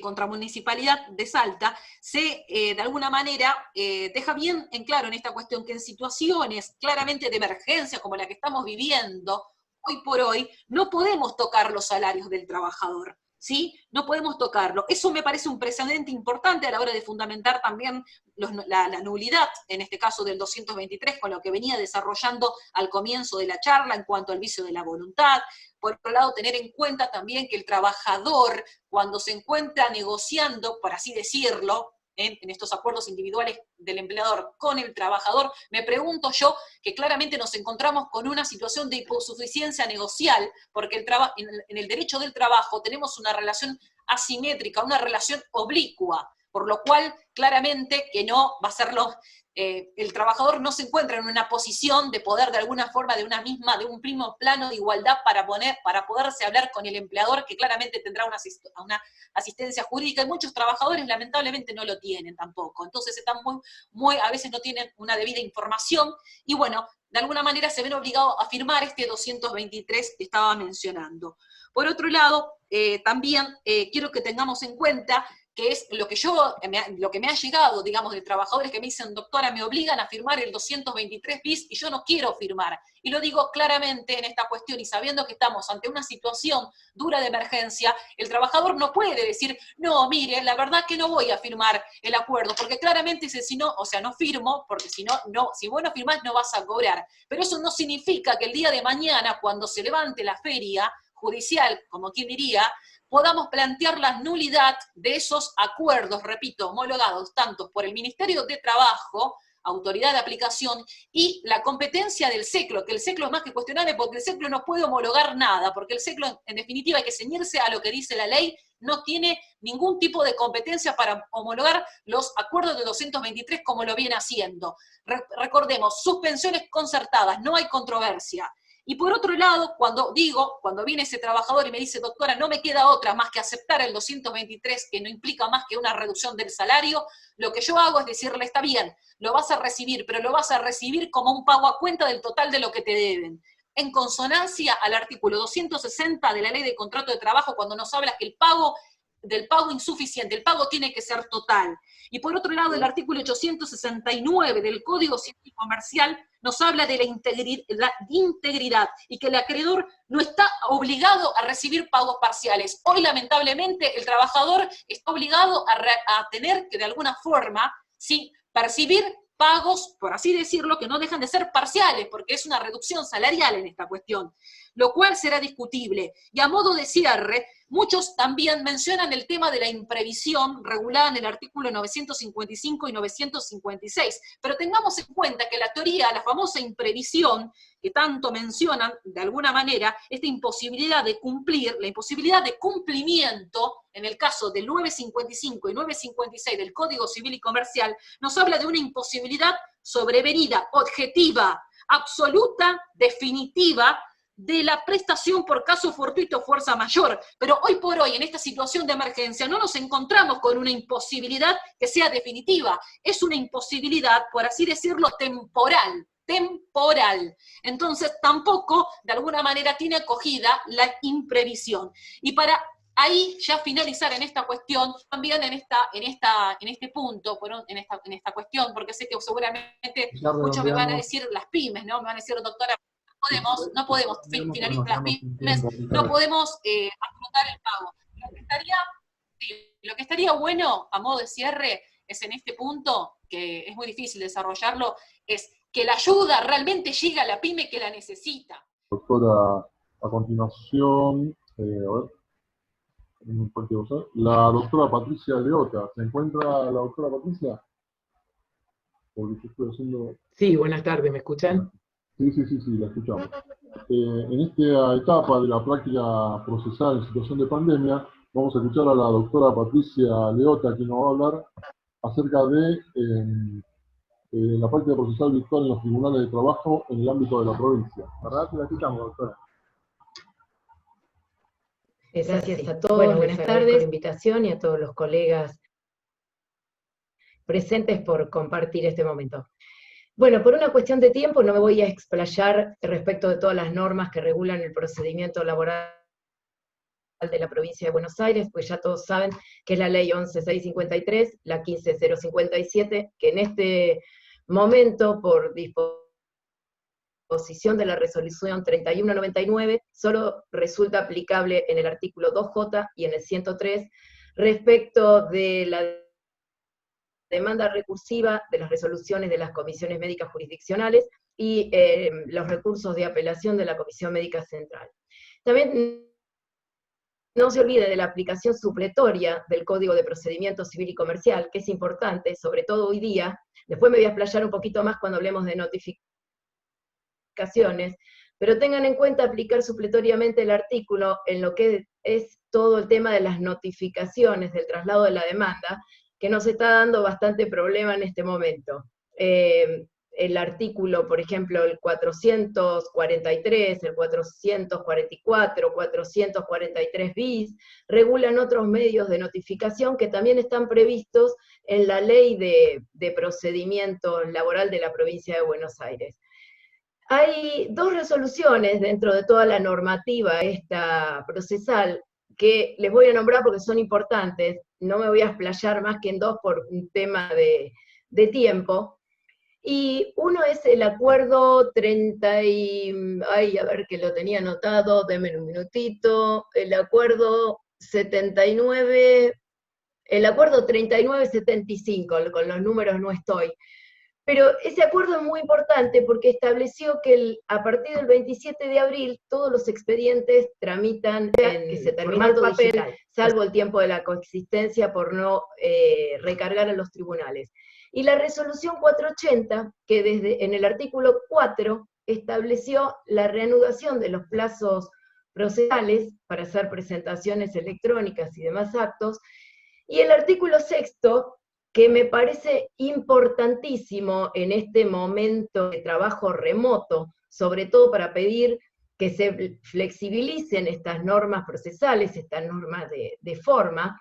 contra Municipalidad de Salta, se de alguna manera deja bien en claro en esta cuestión que en situaciones claramente de emergencia como la que estamos viviendo hoy por hoy, no podemos tocar los salarios del trabajador, ¿sí? No podemos tocarlo. Eso me parece un precedente importante a la hora de fundamentar también la nulidad, en este caso del 223, con lo que venía desarrollando al comienzo de la charla en cuanto al vicio de la voluntad. Por otro lado, tener en cuenta también que el trabajador, cuando se encuentra negociando, por así decirlo, en estos acuerdos individuales del empleador con el trabajador, me pregunto yo que claramente nos encontramos con una situación de hiposuficiencia negocial, porque en el derecho del trabajo tenemos una relación asimétrica, una relación oblicua, por lo cual claramente que no va a ser el trabajador no se encuentra en una posición de poder de alguna forma, de un mismo plano de igualdad para poderse hablar con el empleador, que claramente tendrá una asistencia jurídica, y muchos trabajadores lamentablemente no lo tienen tampoco. Entonces están a veces no tienen una debida información, y bueno, de alguna manera se ven obligados a firmar este 223 que estaba mencionando. Por otro lado, también quiero que tengamos en cuenta que es lo que me ha llegado, digamos, de trabajadores que me dicen, doctora, me obligan a firmar el 223 bis y yo no quiero firmar. Y lo digo claramente en esta cuestión, y sabiendo que estamos ante una situación dura de emergencia, el trabajador no puede decir, no, mire, la verdad que no voy a firmar el acuerdo, porque claramente dice, si no, o sea, no firmo, porque si vos no firmás no vas a cobrar. Pero eso no significa que el día de mañana, cuando se levante la feria judicial, como quien diría, podamos plantear la nulidad de esos acuerdos, repito, homologados tanto por el Ministerio de Trabajo, autoridad de aplicación, y la competencia del SECLO, que el SECLO es más que cuestionable porque el SECLO no puede homologar nada, porque el SECLO, en definitiva, hay que ceñirse a lo que dice la ley, no tiene ningún tipo de competencia para homologar los acuerdos de 223 como lo viene haciendo. Recordemos, suspensiones concertadas, no hay controversia. Y por otro lado, cuando viene ese trabajador y me dice, doctora, no me queda otra más que aceptar el 223, que no implica más que una reducción del salario, lo que yo hago es decirle, está bien, lo vas a recibir, pero lo vas a recibir como un pago a cuenta del total de lo que te deben. En consonancia al artículo 260 de la Ley de Contrato de Trabajo, cuando nos habla que del pago insuficiente, el pago tiene que ser total. Y por otro lado, el artículo 869 del Código Civil Comercial nos habla de la integridad y que el acreedor no está obligado a recibir pagos parciales. Hoy, lamentablemente, el trabajador está obligado a tener que, de alguna forma, sí, percibir pagos, por así decirlo, que no dejan de ser parciales, porque es una reducción salarial en esta cuestión, lo cual será discutible. Y a modo de cierre, muchos también mencionan el tema de la imprevisión regulada en el artículo 955 y 956, pero tengamos en cuenta que la teoría, la famosa imprevisión, que tanto mencionan, de alguna manera, esta imposibilidad de cumplir, la imposibilidad de cumplimiento, en el caso del 955 y 956 del Código Civil y Comercial, nos habla de una imposibilidad sobrevenida, objetiva, absoluta, definitiva, de la prestación por caso fortuito o fuerza mayor. Pero hoy por hoy, en esta situación de emergencia, no nos encontramos con una imposibilidad que sea definitiva. Es una imposibilidad, por así decirlo, temporal. Entonces, tampoco, de alguna manera, tiene acogida la imprevisión. Y para ahí ya finalizar en esta cuestión, también en este punto, en esta cuestión, porque sé que seguramente muchos me van a decir las pymes, ¿no? Me van a decir, doctora, no podemos finalizar las pymes, no podemos afrontar el pago. Lo que estaría bueno, a modo de cierre, es en este punto, que es muy difícil desarrollarlo, es que la ayuda realmente llegue a la pyme que la necesita. Doctora, a continuación, a ver, la doctora Patricia Leota. ¿Se encuentra la doctora Patricia? Porque yo estoy haciendo... Sí, buenas tardes, ¿me escuchan? Sí, la escuchamos. En esta etapa de la práctica procesal en situación de pandemia, vamos a escuchar a la doctora Patricia Leota, quien nos va a hablar acerca de la práctica procesal virtual en los tribunales de trabajo en el ámbito de la provincia. ¿Verdad? La escuchamos, doctora. Gracias a todos, bueno, buenas tardes por la invitación y a todos los colegas presentes por compartir este momento. Bueno, por una cuestión de tiempo no me voy a explayar respecto de todas las normas que regulan el procedimiento laboral de la provincia de Buenos Aires, pues ya todos saben que es la ley 11.653, la 15.057, que en este momento, por disposición de la resolución 3199, solo resulta aplicable en el artículo 2J y en el 103, respecto de la demanda recursiva de las resoluciones de las comisiones médicas jurisdiccionales y los recursos de apelación de la Comisión Médica Central. También no se olvide de la aplicación supletoria del Código de Procedimiento Civil y Comercial, que es importante, sobre todo hoy día. Después me voy a explayar un poquito más cuando hablemos de notificaciones, pero tengan en cuenta aplicar supletoriamente el artículo en lo que es todo el tema de las notificaciones del traslado de la demanda, que nos está dando bastante problema en este momento. el artículo, por ejemplo, el 443, el 444, 443 bis, regulan otros medios de notificación que también están previstos en la ley de procedimiento laboral de la provincia de Buenos Aires. Hay dos resoluciones dentro de toda la normativa esta procesal que les voy a nombrar porque son importantes, no me voy a explayar más que en dos por un tema de tiempo. Y uno es el acuerdo 30 y, ay, a ver que lo tenía anotado, denme un minutito, el acuerdo 79, el acuerdo 3975, con los números no estoy. Pero ese acuerdo es muy importante porque estableció que a partir del 27 de abril todos los expedientes tramitan en que se termina el papel, digital, salvo el tiempo de la coexistencia por no recargar a los tribunales. Y la resolución 480, que en el artículo 4 estableció la reanudación de los plazos procesales para hacer presentaciones electrónicas y demás actos, y el artículo 6, que me parece importantísimo en este momento de trabajo remoto, sobre todo para pedir que se flexibilicen estas normas procesales, estas normas de forma.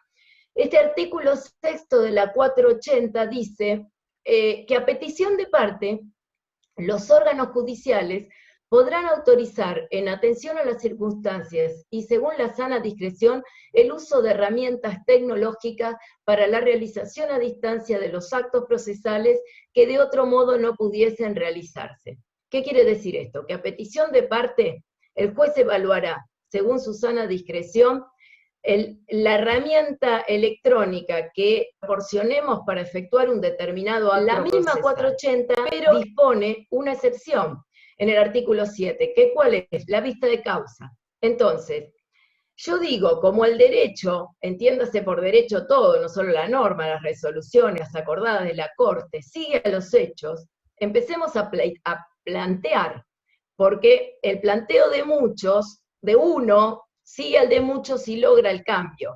Este artículo 6 de la 480 dice que a petición de parte, los órganos judiciales podrán autorizar, en atención a las circunstancias y según la sana discreción, el uso de herramientas tecnológicas para la realización a distancia de los actos procesales que de otro modo no pudiesen realizarse. ¿Qué quiere decir esto? Que a petición de parte, el juez evaluará, según su sana discreción, la herramienta electrónica que proporcionemos para efectuar un determinado acto procesal. La misma 480, pero dispone una excepción en el artículo 7, que ¿cuál es? La vista de causa. Entonces, yo digo, como el derecho, entiéndase por derecho todo, no solo la norma, las resoluciones, las acordadas de la Corte, sigue a los hechos, empecemos a plantear, porque el planteo de muchos, de uno, sigue al de muchos y logra el cambio.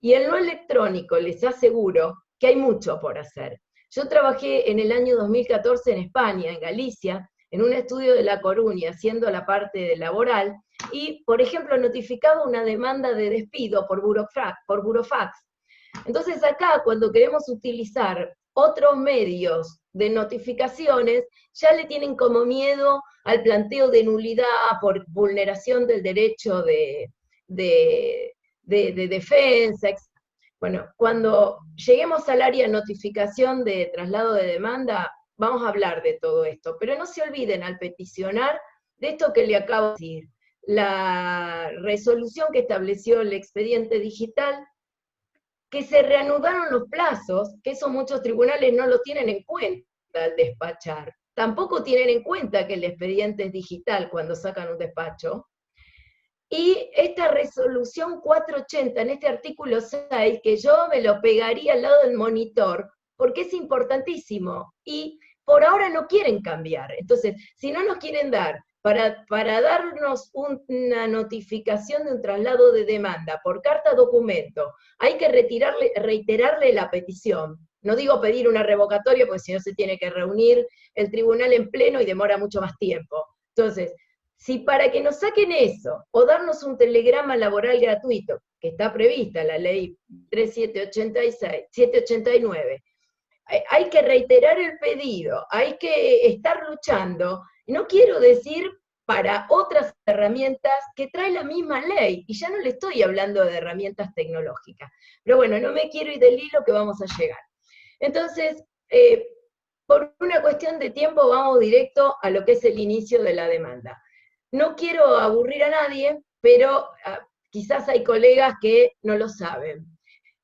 Y el no electrónico, les aseguro que hay mucho por hacer. Yo trabajé en el año 2014 en España, en Galicia, en un estudio de La Coruña, haciendo la parte laboral, y, por ejemplo, notificaba una demanda de despido por burofax. Entonces acá, cuando queremos utilizar otros medios de notificaciones, ya le tienen como miedo al planteo de nulidad por vulneración del derecho de defensa. Bueno, cuando lleguemos al área de notificación de traslado de demanda, vamos a hablar de todo esto, pero no se olviden al peticionar de esto que le acabo de decir. La resolución que estableció el expediente digital, que se reanudaron los plazos, que eso muchos tribunales no lo tienen en cuenta al despachar. Tampoco tienen en cuenta que el expediente es digital cuando sacan un despacho. Y esta resolución 480, en este artículo 6, que yo me lo pegaría al lado del monitor, porque es importantísimo, y por ahora no quieren cambiar. Entonces, si no nos quieren dar, para darnos una notificación de un traslado de demanda por carta documento, hay que reiterarle la petición. No digo pedir una revocatoria, porque si no se tiene que reunir el tribunal en pleno y demora mucho más tiempo. Entonces, si para que nos saquen eso, o darnos un telegrama laboral gratuito, que está prevista en la ley 3789, hay que reiterar el pedido, hay que estar luchando, no quiero decir para otras herramientas que trae la misma ley, y ya no le estoy hablando de herramientas tecnológicas, pero bueno, no me quiero ir del hilo que vamos a llegar. Entonces, por una cuestión de tiempo vamos directo a lo que es el inicio de la demanda. No quiero aburrir a nadie, pero quizás hay colegas que no lo saben.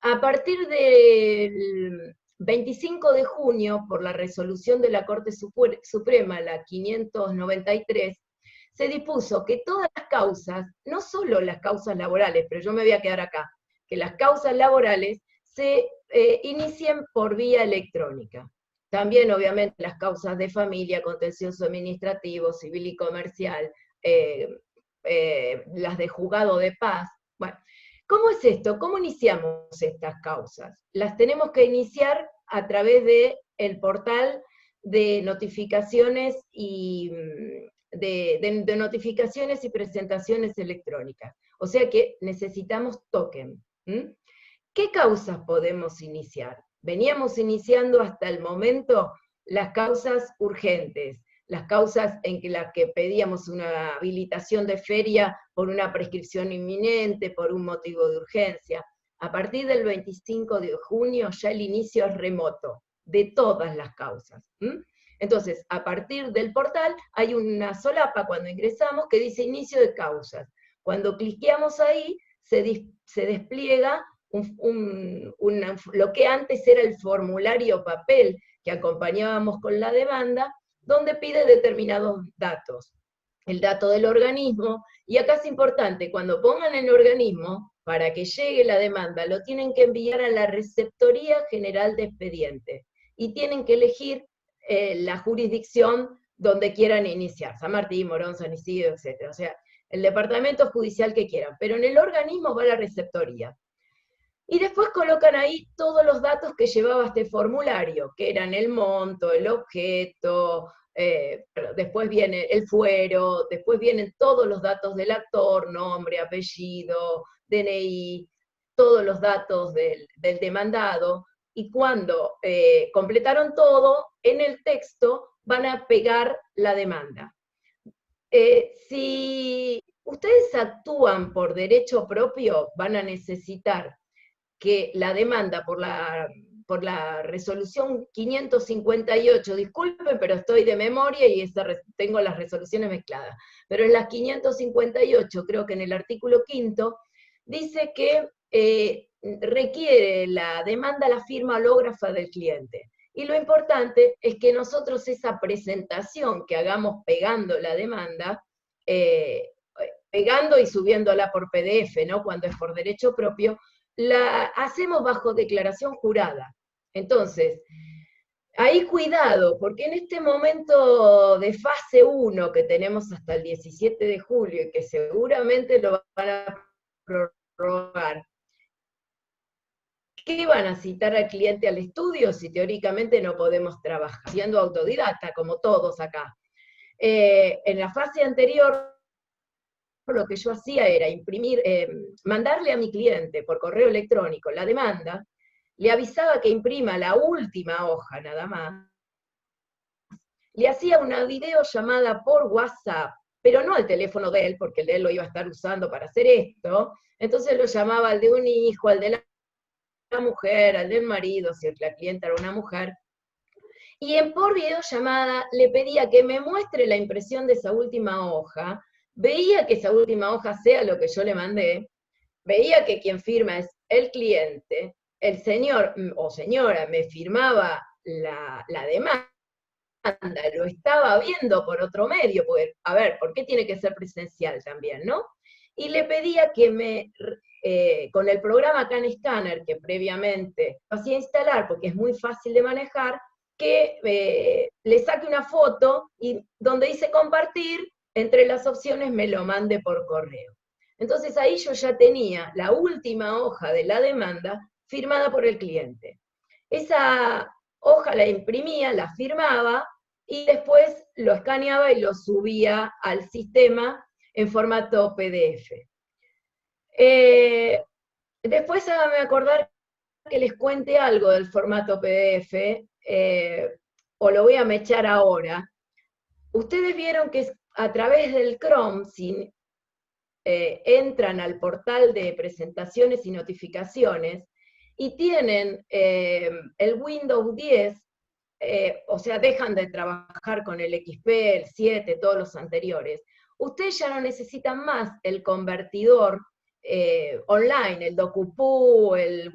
A partir del 25 de junio, por la resolución de la Corte Suprema, la 593, se dispuso que todas las causas, no solo las causas laborales, pero yo me voy a quedar acá, que las causas laborales se inicien por vía electrónica. También, obviamente, las causas de familia, contencioso administrativo, civil y comercial, las de juzgado de paz. Bueno, ¿cómo es esto? ¿Cómo iniciamos estas causas? Las tenemos que iniciar a través del portal de notificaciones y de notificaciones y presentaciones electrónicas. O sea que necesitamos token. ¿Qué causas podemos iniciar? Veníamos iniciando hasta el momento las causas urgentes, las causas en las que pedíamos una habilitación de feria por una prescripción inminente, por un motivo de urgencia. A partir del 25 de junio ya el inicio es remoto, de todas las causas. Entonces, a partir del portal hay una solapa cuando ingresamos que dice inicio de causas. Cuando cliqueamos ahí, se despliega lo que antes era el formulario papel que acompañábamos con la demanda, donde pide determinados datos. El dato del organismo, y acá es importante, cuando pongan el organismo, para que llegue la demanda, lo tienen que enviar a la Receptoría General de Expedientes, y tienen que elegir la jurisdicción donde quieran iniciar, San Martín, Morón, San Isidro, etc. O sea, el departamento judicial que quieran, pero en el organismo va la receptoría. Y después colocan ahí todos los datos que llevaba este formulario, que eran el monto, el objeto, después viene el fuero, después vienen todos los datos del actor, nombre, apellido, DNI, todos los datos del demandado, y cuando completaron todo, en el texto van a pegar la demanda. Si ustedes actúan por derecho propio, van a necesitar que la demanda por la resolución 558, disculpen, pero estoy de memoria y tengo las resoluciones mezcladas, pero en las 558, creo que en el artículo 5, dice que requiere la demanda la firma hológrafa del cliente. Y lo importante es que nosotros esa presentación que hagamos pegando la demanda, pegando y subiéndola por PDF, ¿no? Cuando es por derecho propio, la hacemos bajo declaración jurada. Entonces, ahí cuidado, porque en este momento de fase 1 que tenemos hasta el 17 de julio y que seguramente lo van a prorrogar, ¿qué van a citar al cliente al estudio si teóricamente no podemos trabajar? Siendo autodidacta, como todos acá. En la fase anterior, lo que yo hacía era mandarle a mi cliente por correo electrónico la demanda, le avisaba que imprima la última hoja nada más, le hacía una videollamada por WhatsApp, pero no al teléfono de él, porque el de él lo iba a estar usando para hacer esto, entonces lo llamaba al de un hijo, al de la mujer, al del marido, si la clienta era una mujer, y por videollamada le pedía que me muestre la impresión de esa última hoja, veía que esa última hoja sea lo que yo le mandé, veía que quien firma es el cliente, el señor o señora me firmaba la demanda, lo estaba viendo por otro medio, porque, a ver, ¿por qué tiene que ser presencial también, no? Y le pedía que con el programa CanScanner, que previamente hacía instalar, porque es muy fácil de manejar, que le saque una foto y donde dice compartir, entre las opciones me lo mande por correo. Entonces ahí yo ya tenía la última hoja de la demanda firmada por el cliente. Esa hoja la imprimía, la firmaba, y después lo escaneaba y lo subía al sistema en formato PDF. Después hágame acordar que les cuente algo del formato PDF, o lo voy a mechar ahora. Ustedes vieron que a través del Chrome, si entran al portal de presentaciones y notificaciones, y tienen el Windows 10, o sea, dejan de trabajar con el XP, el 7, todos los anteriores, ustedes ya no necesitan más el convertidor online, el DocuPoo, el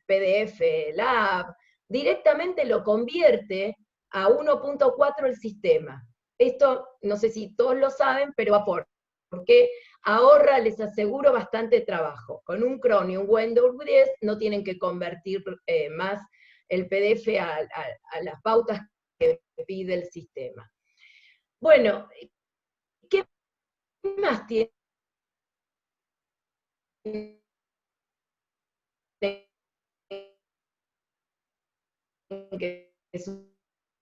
PDF Lab, directamente lo convierte a 1.4 el sistema. Esto, no sé si todos lo saben, pero aporta, porque ahorra, les aseguro, bastante trabajo. Con un Chrome y un Windows 10 no tienen que convertir más el PDF a las pautas que pide el sistema. Bueno, ¿qué más tiene que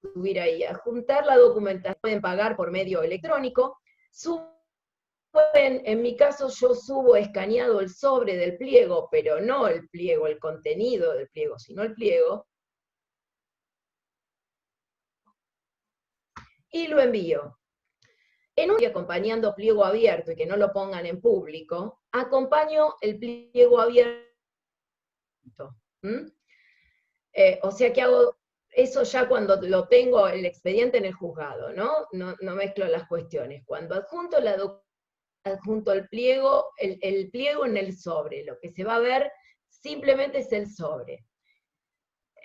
subir ahí, adjuntar la documentación, pueden pagar por medio electrónico, en mi caso yo subo escaneado el sobre del pliego, pero no el pliego, el contenido del pliego, sino el pliego, y lo envío. En un día acompañando pliego abierto y que no lo pongan en público, acompaño el pliego abierto. O sea que hago eso ya cuando lo tengo el expediente en el juzgado, ¿no? No mezclo las cuestiones. Cuando adjunto el pliego en el sobre, lo que se va a ver simplemente es el sobre.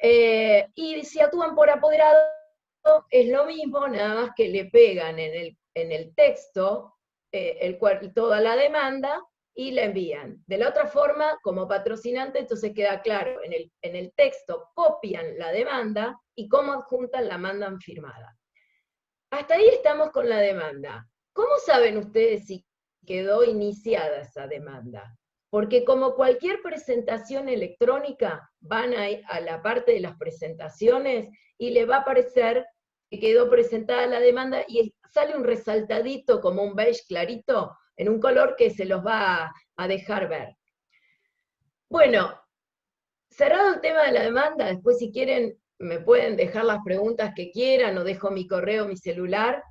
Y si actúan por apoderado, es lo mismo, nada más que le pegan en el texto toda la demanda y la envían. De la otra forma, como patrocinante, entonces queda claro, en el texto copian la demanda y como adjuntan la mandan firmada. Hasta ahí estamos con la demanda. ¿Cómo saben ustedes si quedó iniciada esa demanda? Porque como cualquier presentación electrónica, van a la parte de las presentaciones y le va a aparecer que quedó presentada la demanda y sale un resaltadito como un beige clarito en un color que se los va a dejar ver. Bueno, cerrado el tema de la demanda, después si quieren me pueden dejar las preguntas que quieran o dejo mi correo, mi celular.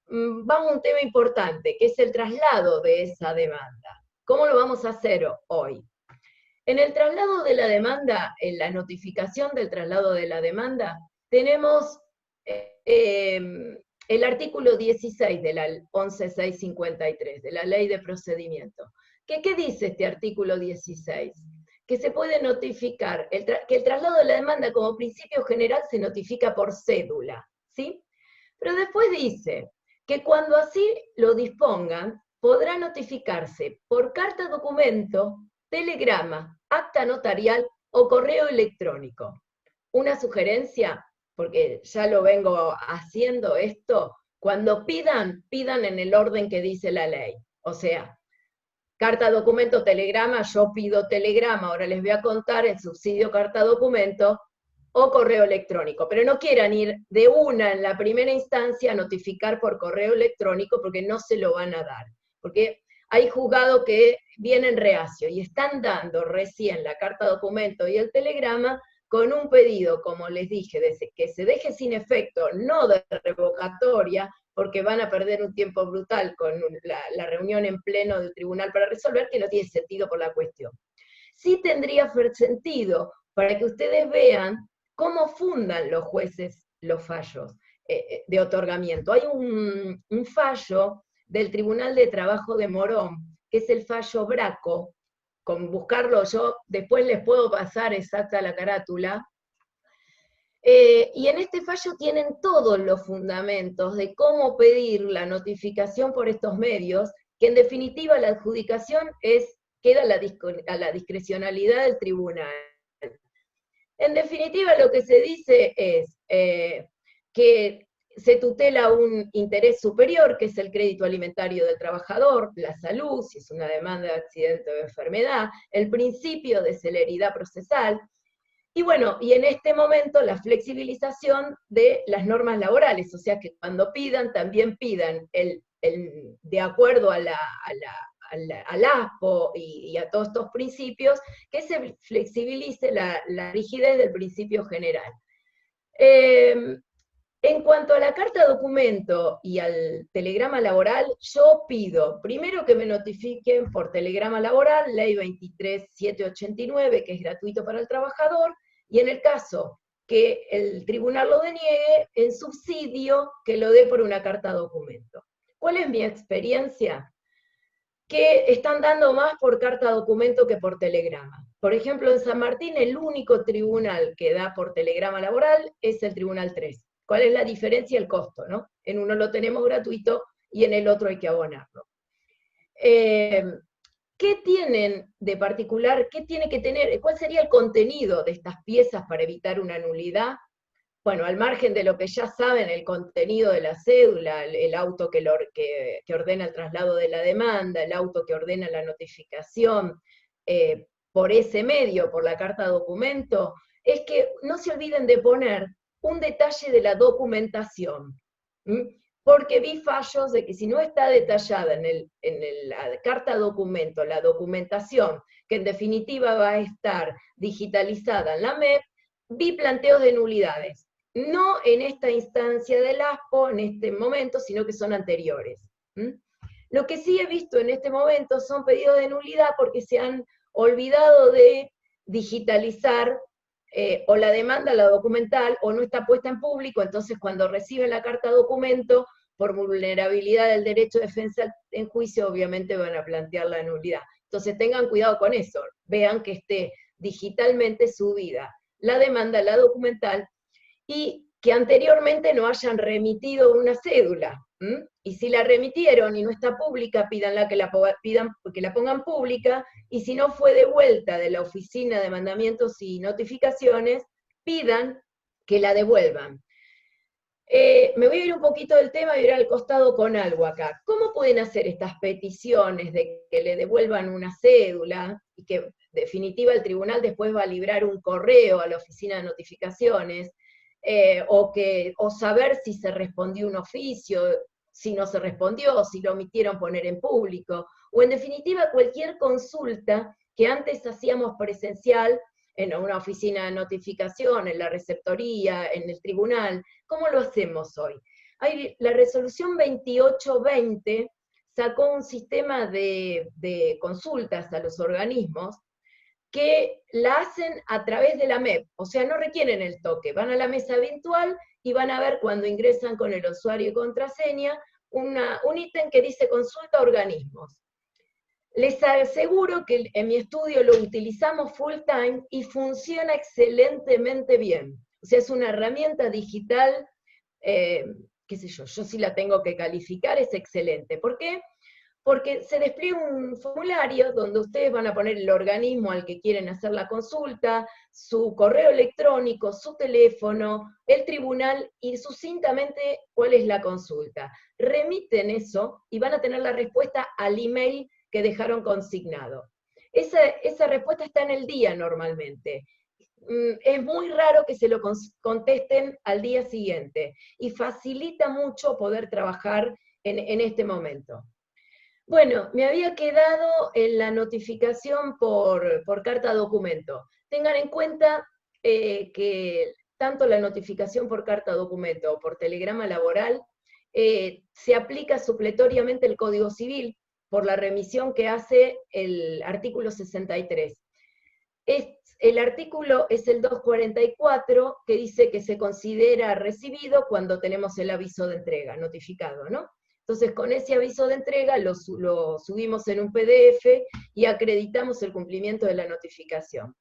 Vamos a un tema importante, que es el traslado de esa demanda. ¿Cómo lo vamos a hacer hoy? En el traslado de la demanda, en la notificación del traslado de la demanda, tenemos el artículo 16 de la 11.653, de la Ley de Procedimiento. ¿Qué dice este artículo 16? Que se puede notificar, que el traslado de la demanda como principio general se notifica por cédula, ¿sí? Pero después dice que cuando así lo dispongan, podrá notificarse por carta documento, telegrama, acta notarial o correo electrónico. Una sugerencia, porque ya lo vengo haciendo esto, cuando pidan en el orden que dice la ley. O sea, carta, documento, telegrama, yo pido telegrama, ahora les voy a contar el subsidio carta, documento, o correo electrónico, pero no quieran ir de una en la primera instancia a notificar por correo electrónico porque no se lo van a dar, porque hay juzgados que vienen reacio y están dando recién la carta documento y el telegrama con un pedido, como les dije, de que se deje sin efecto, no de revocatoria, porque van a perder un tiempo brutal con la reunión en pleno del tribunal para resolver, que no tiene sentido por la cuestión. Sí tendría sentido para que ustedes vean cómo fundan los jueces los fallos de otorgamiento. Hay un fallo del Tribunal de Trabajo de Morón, que es el fallo Braco, con buscarlo yo, después les puedo pasar exacta la carátula, y en este fallo tienen todos los fundamentos de cómo pedir la notificación por estos medios, que en definitiva la adjudicación queda a la discrecionalidad del tribunal. En definitiva, lo que se dice es que se tutela un interés superior, que es el crédito alimentario del trabajador, la salud, si es una demanda de accidente o enfermedad, el principio de celeridad procesal, y bueno, y en este momento la flexibilización de las normas laborales, o sea que cuando pidan, también pidan de acuerdo al ASPO y a todos estos principios, que se flexibilice la rigidez del principio general. En cuanto a la carta documento y al telegrama laboral, yo pido primero que me notifiquen por telegrama laboral, ley 23.789, que es gratuito para el trabajador, y en el caso que el tribunal lo deniegue, en subsidio que lo dé por una carta documento. ¿Cuál es mi experiencia? Que están dando más por carta documento que por telegrama. Por ejemplo, en San Martín el único tribunal que da por telegrama laboral es el Tribunal 3. ¿Cuál es la diferencia? El costo, ¿no? En uno lo tenemos gratuito y en el otro hay que abonarlo. ¿Qué tienen de particular? ¿Qué tiene que tener? ¿Cuál sería el contenido de estas piezas para evitar una nulidad? Bueno, al margen de lo que ya saben, el contenido de la cédula, el auto que ordena el traslado de la demanda, el auto que ordena la notificación, por ese medio, por la carta documento, es que no se olviden de poner un detalle de la documentación. Porque vi fallos de que si no está detallada en la carta documento, la documentación, que en definitiva va a estar digitalizada en la MEP, vi planteos de nulidades. No en esta instancia del ASPO, en este momento, sino que son anteriores. Lo que sí he visto en este momento son pedidos de nulidad porque se han olvidado de digitalizar o la demanda, la documental, o no está puesta en público, entonces cuando reciben la carta documento, por vulnerabilidad del derecho de defensa en juicio, obviamente van a plantear la nulidad. Entonces tengan cuidado con eso, vean que esté digitalmente subida la demanda, la documental, y que anteriormente no hayan remitido una cédula. Y si la remitieron y no está pública, pídanla que la pongan pública, y si no fue devuelta de la Oficina de Mandamientos y Notificaciones, pidan que la devuelvan. Me voy a ir un poquito del tema y ir al costado con algo acá. ¿Cómo pueden hacer estas peticiones de que le devuelvan una cédula y que en definitiva el tribunal después va a librar un correo a la Oficina de Notificaciones, o saber si se respondió un oficio, si no se respondió, si lo omitieron poner en público, o en definitiva cualquier consulta que antes hacíamos presencial en una oficina de notificación, en la receptoría, en el tribunal? ¿Cómo lo hacemos hoy? La resolución 2820 sacó un sistema de consultas a los organismos que la hacen a través de la MEP, o sea, no requieren el toque, van a la mesa virtual y van a ver cuando ingresan con el usuario y contraseña un ítem que dice consulta a organismos. Les aseguro que en mi estudio lo utilizamos full time y funciona excelentemente bien. O sea, es una herramienta digital, qué sé yo sí la tengo que calificar, es excelente. ¿Por qué? Porque se despliega un formulario donde ustedes van a poner el organismo al que quieren hacer la consulta, su correo electrónico, su teléfono, el tribunal y sucintamente cuál es la consulta. Remiten eso y van a tener la respuesta al email que dejaron consignado. Esa respuesta está en el día normalmente. Es muy raro que se lo contesten al día siguiente y facilita mucho poder trabajar en este momento. Bueno, me había quedado en la notificación por carta documento. Tengan en cuenta que tanto la notificación por carta documento o por telegrama laboral se aplica supletoriamente el Código Civil por la remisión que hace el artículo 63. El artículo es el 244, que dice que se considera recibido cuando tenemos el aviso de entrega, notificado, ¿no? Entonces, con ese aviso de entrega lo subimos en un PDF y acreditamos el cumplimiento de la notificación.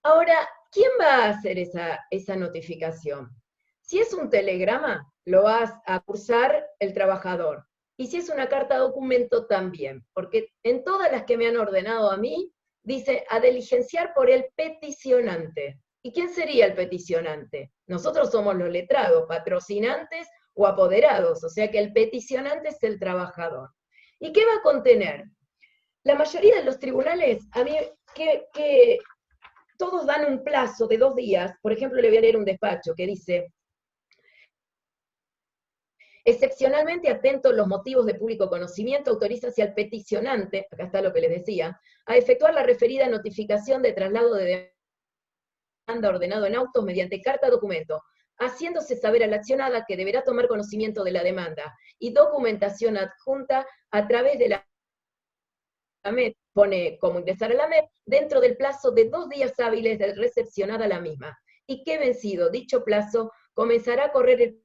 Ahora, ¿quién va a hacer esa notificación? Si es un telegrama, lo va a cursar el trabajador. Y si es una carta documento, también. Porque en todas las que me han ordenado a mí, dice a diligenciar por el peticionante. ¿Y quién sería el peticionante? Nosotros somos los letrados, patrocinantes o apoderados, o sea que el peticionante es el trabajador. ¿Y qué va a contener? La mayoría de los tribunales, a mí, que todos dan un plazo de 2 días, por ejemplo, le voy a leer un despacho que dice: excepcionalmente atento a los motivos de público conocimiento, autoriza hacia el peticionante, acá está lo que les decía, a efectuar la referida notificación de traslado de demanda ordenado en autos mediante carta documento, haciéndose saber a la accionada que deberá tomar conocimiento de la demanda y documentación adjunta a través de la MEP, pone cómo ingresar a la MEP, dentro del plazo de 2 días hábiles de recepcionada la misma, y que vencido dicho plazo, comenzará a correr el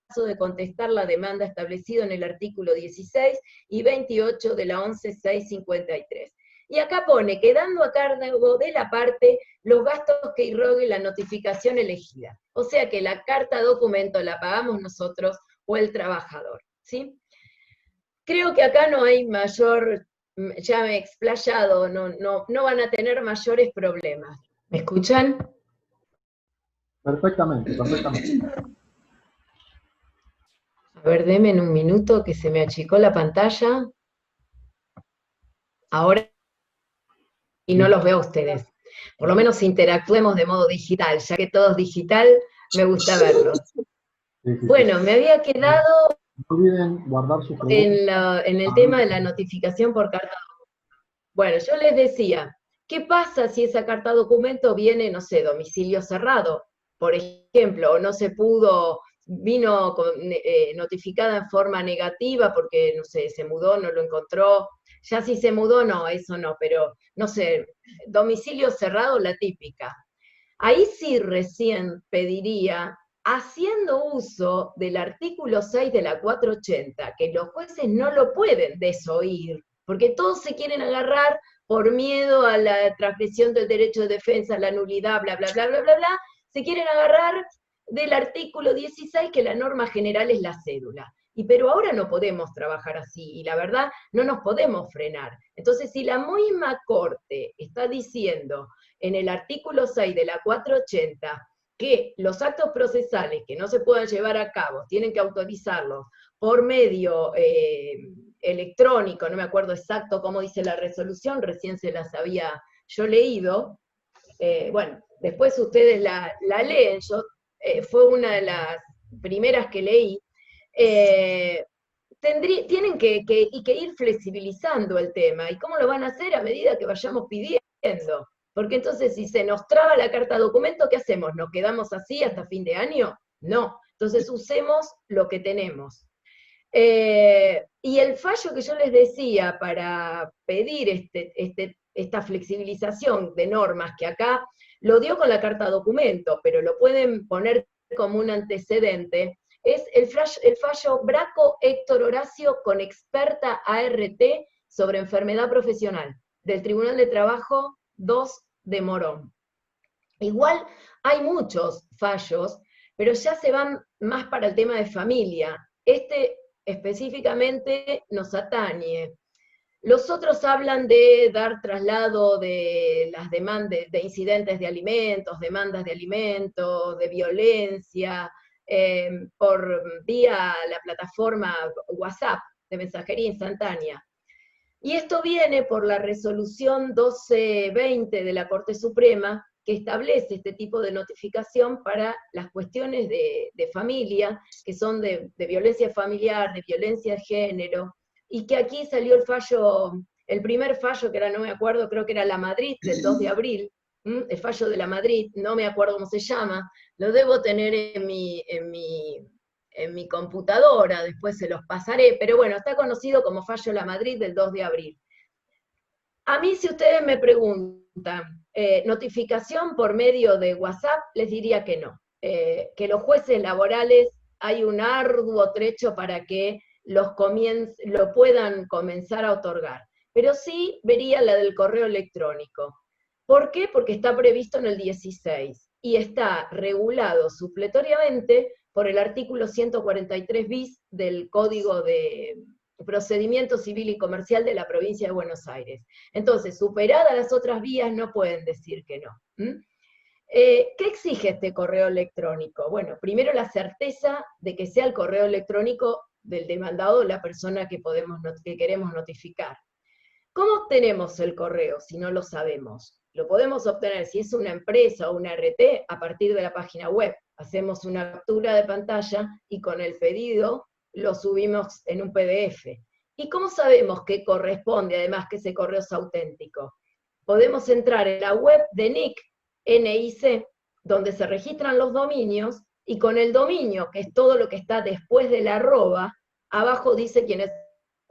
plazo de contestar la demanda establecido en el artículo 16 y 28 de la 11.653. Y acá pone, quedando a cargo de la parte los gastos que irrogue la notificación elegida. O sea que la carta documento la pagamos nosotros o el trabajador, ¿sí? Creo que acá no hay mayor, ya me he explayado, no van a tener mayores problemas. ¿Me escuchan? Perfectamente, perfectamente. A ver, denme en un minuto que se me achicó la pantalla. Ahora y no los veo a ustedes. por lo menos interactuemos de modo digital, ya que todo es digital, me gusta verlos. Sí, sí, sí. Bueno, me había quedado No olviden guardar sus preguntas. en el tema de la notificación por carta. Bueno, yo les decía, ¿qué pasa si esa carta documento viene, no sé, domicilio cerrado, por ejemplo, o no se pudo, vino notificada en forma negativa porque, no sé, se mudó, no lo encontró? Ya si se mudó, no, eso no, pero, no sé, domicilio cerrado, la típica. Ahí sí recién pediría, haciendo uso del artículo 6 de la 480, que los jueces no lo pueden desoír, porque todos se quieren agarrar por miedo a la transgresión del derecho de defensa, la nulidad, bla, bla, bla, bla, bla, bla, se quieren agarrar del artículo 16, que la norma general es la cédula. Pero ahora no podemos trabajar así, y la verdad no nos podemos frenar. Entonces, si la misma Corte está diciendo en el artículo 6 de la 480 que los actos procesales que no se puedan llevar a cabo tienen que autorizarlos por medio electrónico, no me acuerdo exacto cómo dice la resolución, recién se las había yo leído, bueno, después ustedes la leen, yo fue una de las primeras que leí, tienen que ir flexibilizando el tema. ¿Y cómo lo van a hacer? A medida que vayamos pidiendo. Porque entonces si se nos traba la carta documento, ¿qué hacemos? ¿Nos quedamos así hasta fin de año? No. Entonces usemos lo que tenemos. Y el fallo que yo les decía para pedir esta flexibilización de normas, que acá lo dio con la carta documento, pero lo pueden poner como un antecedente, es el fallo Braco Héctor Horacio con experta ART sobre enfermedad profesional, del Tribunal de Trabajo 2 de Morón. Igual hay muchos fallos, pero ya se van más para el tema de familia. Este específicamente nos atañe. Los otros hablan de dar traslado de las demandas, de incidentes de alimentos, demandas de alimentos, de violencia, por vía la plataforma WhatsApp de mensajería instantánea. Y esto viene por la resolución 1220 de la Corte Suprema, que establece este tipo de notificación para las cuestiones de familia, que son de violencia familiar, de violencia de género, y que aquí salió el fallo, el primer fallo, que ahora no me acuerdo, creo que era la Madrid, del 2 de abril, el fallo de la Madrid, no me acuerdo cómo se llama, lo debo tener en mi computadora, después se los pasaré, pero bueno, está conocido como fallo La Madrid del 2 de abril. A mí, si ustedes me preguntan, notificación por medio de WhatsApp, les diría que no. Que los jueces laborales hay un arduo trecho para que lo puedan comenzar a otorgar. Pero sí vería la del correo electrónico. ¿Por qué? Porque está previsto en el 16 y está regulado supletoriamente por el artículo 143 bis del Código de Procedimiento Civil y Comercial de la provincia de Buenos Aires. Entonces, superadas las otras vías, no pueden decir que no. ¿Qué exige este correo electrónico? Bueno, primero la certeza de que sea el correo electrónico del demandado, la persona que queremos notificar. ¿Cómo obtenemos el correo si no lo sabemos? Lo podemos obtener, si es una empresa o una RT, a partir de la página web. Hacemos una captura de pantalla y con el pedido lo subimos en un PDF. ¿Y cómo sabemos que corresponde, además, que ese correo es auténtico? Podemos entrar en la web de NIC, donde se registran los dominios, y con el dominio, que es todo lo que está después del arroba, abajo dice quién es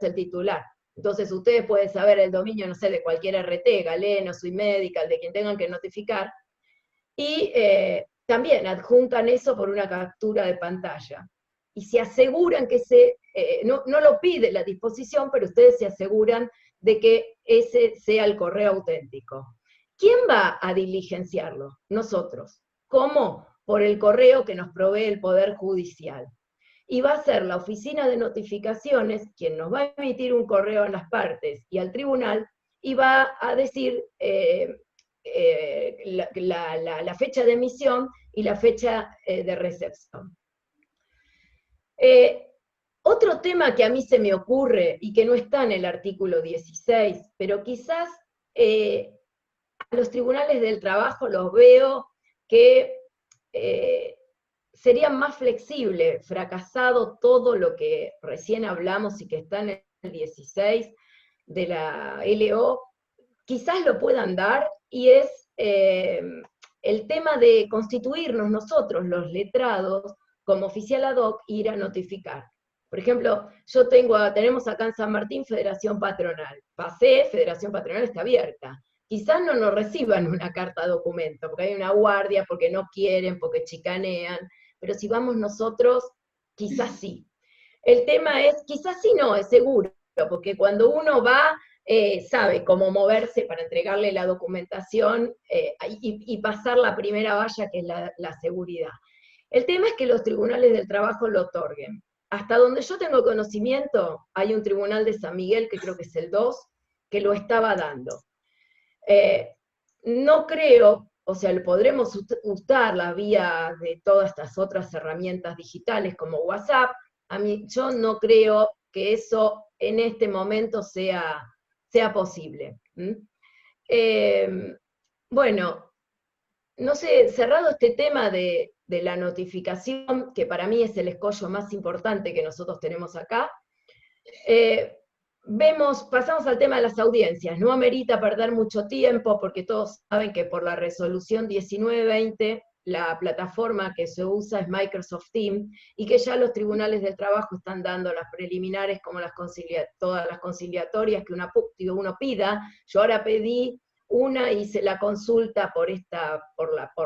el titular. Entonces ustedes pueden saber el dominio, no sé, de cualquier RT, Galeno, Sui Medical, de quien tengan que notificar, y también adjuntan eso por una captura de pantalla. Y se aseguran que no lo pide la disposición, pero ustedes se aseguran de que ese sea el correo auténtico. ¿Quién va a diligenciarlo? Nosotros. ¿Cómo? Por el correo que nos provee el Poder Judicial. Y va a ser la oficina de notificaciones quien nos va a emitir un correo a las partes y al tribunal, y va a decir la fecha de emisión y la fecha de recepción. Otro tema que a mí se me ocurre y que no está en el artículo 16, pero quizás los tribunales del trabajo los veo que serían más flexibles, fracasado todo lo que recién hablamos y que está en el 16 de la LO, quizás lo puedan dar, y es el tema de constituirnos nosotros, los letrados, como oficial ad hoc, ir a notificar. Por ejemplo, tenemos acá en San Martín Federación Patronal. Pasé, Federación Patronal está abierta. Quizás no nos reciban una carta documento, porque hay una guardia, porque no quieren, porque chicanean, pero si vamos nosotros, quizás sí. El tema es, quizás sí no, es seguro, porque cuando uno va, sabe cómo moverse para entregarle la documentación y pasar la primera valla, que es la seguridad. El tema es que los tribunales del trabajo lo otorguen. Hasta donde yo tengo conocimiento, hay un tribunal de San Miguel, que creo que es el 2, que lo estaba dando. No creo, o sea, podremos usar la vía de todas estas otras herramientas digitales como WhatsApp. Yo no creo que eso en este momento sea posible. Bueno, no sé, cerrado este tema de la notificación, que para mí es el escollo más importante que nosotros tenemos acá, pasamos al tema de las audiencias. No amerita perder mucho tiempo, porque todos saben que por la resolución 1920, la plataforma que se usa es Microsoft Teams, y que ya los tribunales del trabajo están dando las preliminares como todas las conciliatorias que uno pida. Yo ahora pedí una, hice la consulta por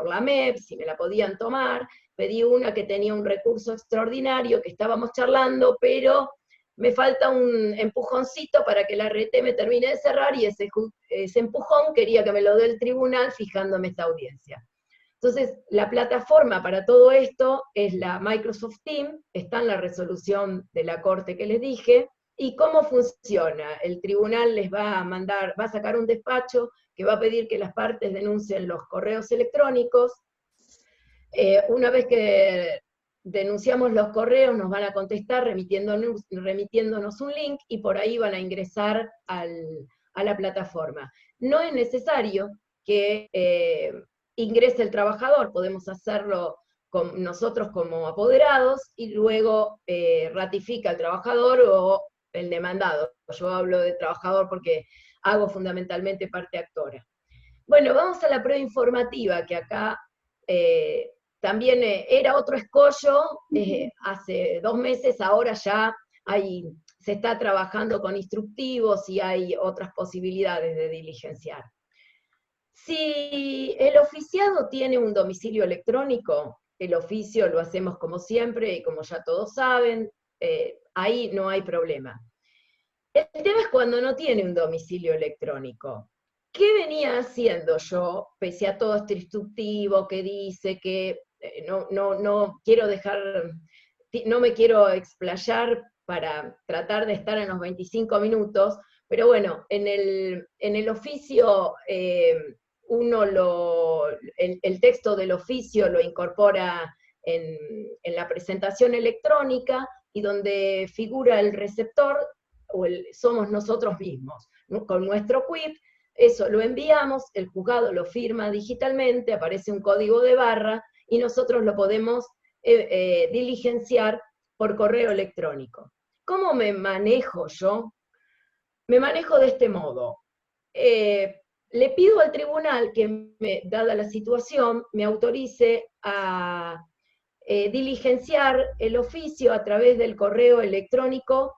la MEP, si me la podían tomar, pedí una que tenía un recurso extraordinario, que estábamos charlando, pero me falta un empujoncito para que la RT me termine de cerrar, y ese empujón quería que me lo dé el tribunal fijándome esta audiencia. Entonces, la plataforma para todo esto es la Microsoft Teams, está en la resolución de la Corte que les dije. ¿Y cómo funciona? El tribunal les va a sacar un despacho que va a pedir que las partes denuncien los correos electrónicos. Una vez que denunciamos los correos, nos van a contestar remitiéndonos un link, y por ahí van a ingresar a la plataforma. No es necesario que ingrese el trabajador, podemos hacerlo nosotros como apoderados, y luego ratifica el trabajador o el demandado. Yo hablo de trabajador porque hago fundamentalmente parte actora. Bueno, vamos a la prueba informativa, que acá también era otro escollo. Hace 2 meses, ahora ya se está trabajando con instructivos y hay otras posibilidades de diligenciar. Si el oficiado tiene un domicilio electrónico, el oficio lo hacemos como siempre, y como ya todos saben, ahí no hay problema. El tema es cuando no tiene un domicilio electrónico. ¿Qué venía haciendo yo, pese a todo este instructivo que dice que no me quiero explayar para tratar de estar en los 25 minutos, pero bueno, en el oficio el texto del oficio lo incorpora en la presentación electrónica, y donde figura el receptor, somos nosotros mismos, ¿no? Con nuestro quip, eso lo enviamos, el juzgado lo firma digitalmente, aparece un código de barra, y nosotros lo podemos diligenciar por correo electrónico. ¿Cómo me manejo yo? Me manejo de este modo. Le pido al tribunal que, dada la situación, me autorice a diligenciar el oficio a través del correo electrónico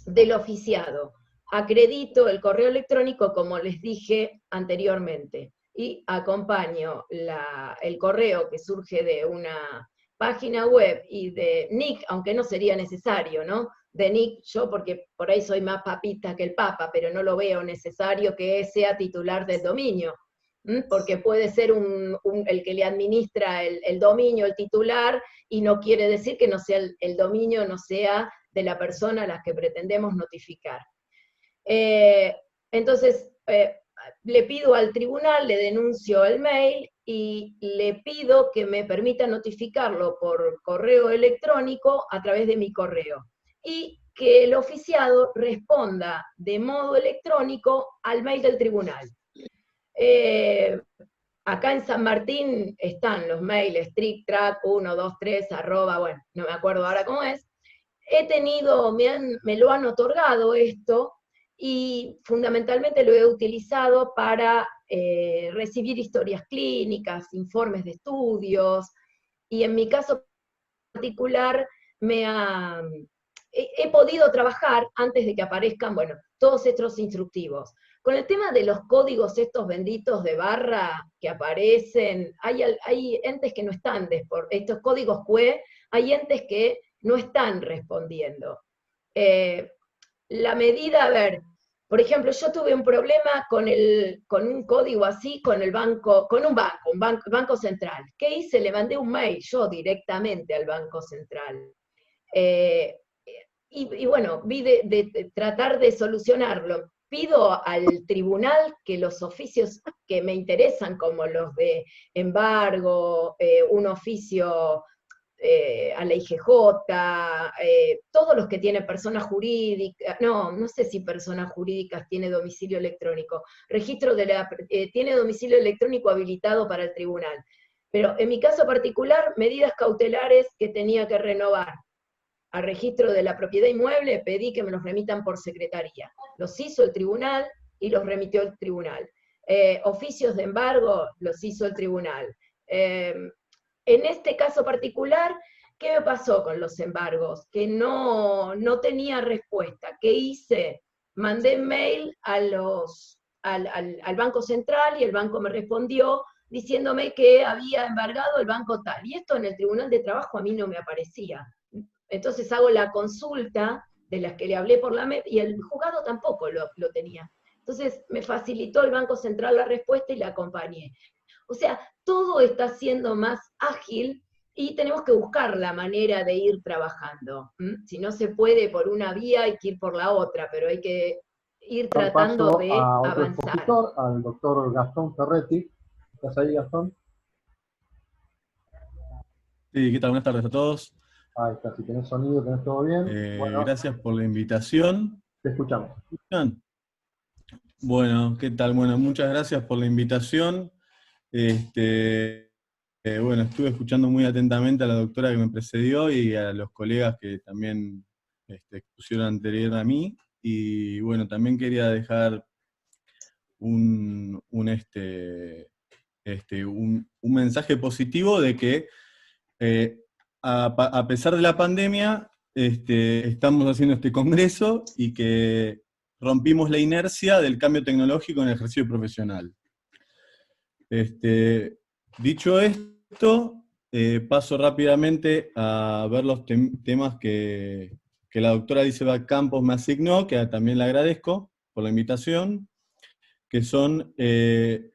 del oficiado. Acredito el correo electrónico, como les dije anteriormente, y acompaño el correo que surge de una página web y de NIC, aunque no sería necesario, ¿no? De NIC, yo porque por ahí soy más papista que el Papa, pero no lo veo necesario que sea titular del dominio, porque puede ser el que le administra el dominio, el titular, y no quiere decir que no sea el dominio no sea de la persona a la que pretendemos notificar. Entonces, le pido al tribunal, le denuncio el mail, y le pido que me permita notificarlo por correo electrónico a través de mi correo, y que el oficiado responda de modo electrónico al mail del tribunal. Acá en San Martín están los mails, tricktrack123, bueno, no me acuerdo ahora cómo es. Me lo han otorgado esto, y fundamentalmente lo he utilizado para recibir historias clínicas, informes de estudios, y en mi caso particular he podido trabajar antes de que aparezcan, bueno, todos estos instructivos. Con el tema de los códigos estos benditos de barra que aparecen, hay entes que no están, estos códigos QE, hay entes que no están respondiendo. La medida, a ver, por ejemplo, yo tuve un problema con un código así, con un banco central. ¿Qué hice? Le mandé un mail yo directamente al Banco Central. Y bueno, vi de tratar de solucionarlo. Pido al tribunal que los oficios que me interesan, como los de embargo, un oficio a la IGJ, todos los que tienen personas jurídicas, no sé si personas jurídicas tiene domicilio electrónico, tiene domicilio electrónico habilitado para el tribunal. Pero en mi caso particular, medidas cautelares que tenía que renovar. Al registro de la propiedad inmueble pedí que me los remitan por secretaría. Los hizo el tribunal y los remitió el tribunal. Oficios de embargo los hizo el tribunal. En este caso particular, ¿qué me pasó con los embargos? Que no tenía respuesta. ¿Qué hice? Mandé mail al Banco Central, y el banco me respondió diciéndome que había embargado el banco tal. Y esto en el Tribunal de Trabajo a mí no me aparecía. Entonces hago la consulta de las que le hablé por la MEP, y el juzgado tampoco lo tenía. Entonces me facilitó el Banco Central la respuesta y la acompañé. O sea, todo está siendo más ágil, y tenemos que buscar la manera de ir trabajando. Si no se puede por una vía, hay que ir por la otra, pero hay que ir tratando de a otro avanzar. expositor, al doctor Gastón Ferretti. ¿Estás ahí, Gastón? Sí, ¿qué tal? Buenas tardes a todos. Ahí está, si tenés sonido, tenés todo bien. Bueno, Gracias por la invitación. te escuchamos. Bueno, ¿qué tal? Bueno, muchas gracias por la invitación. Bueno, estuve escuchando muy atentamente a la doctora que me precedió y a los colegas que también expusieron anterior a mí. Y bueno, también quería dejar un mensaje positivo de que a pesar de la pandemia, estamos haciendo este congreso y que rompimos la inercia del cambio tecnológico en el ejercicio profesional. Dicho esto, paso rápidamente a ver los temas que la doctora Elizabeth Campos me asignó, que también le agradezco por la invitación, que son, ¿qué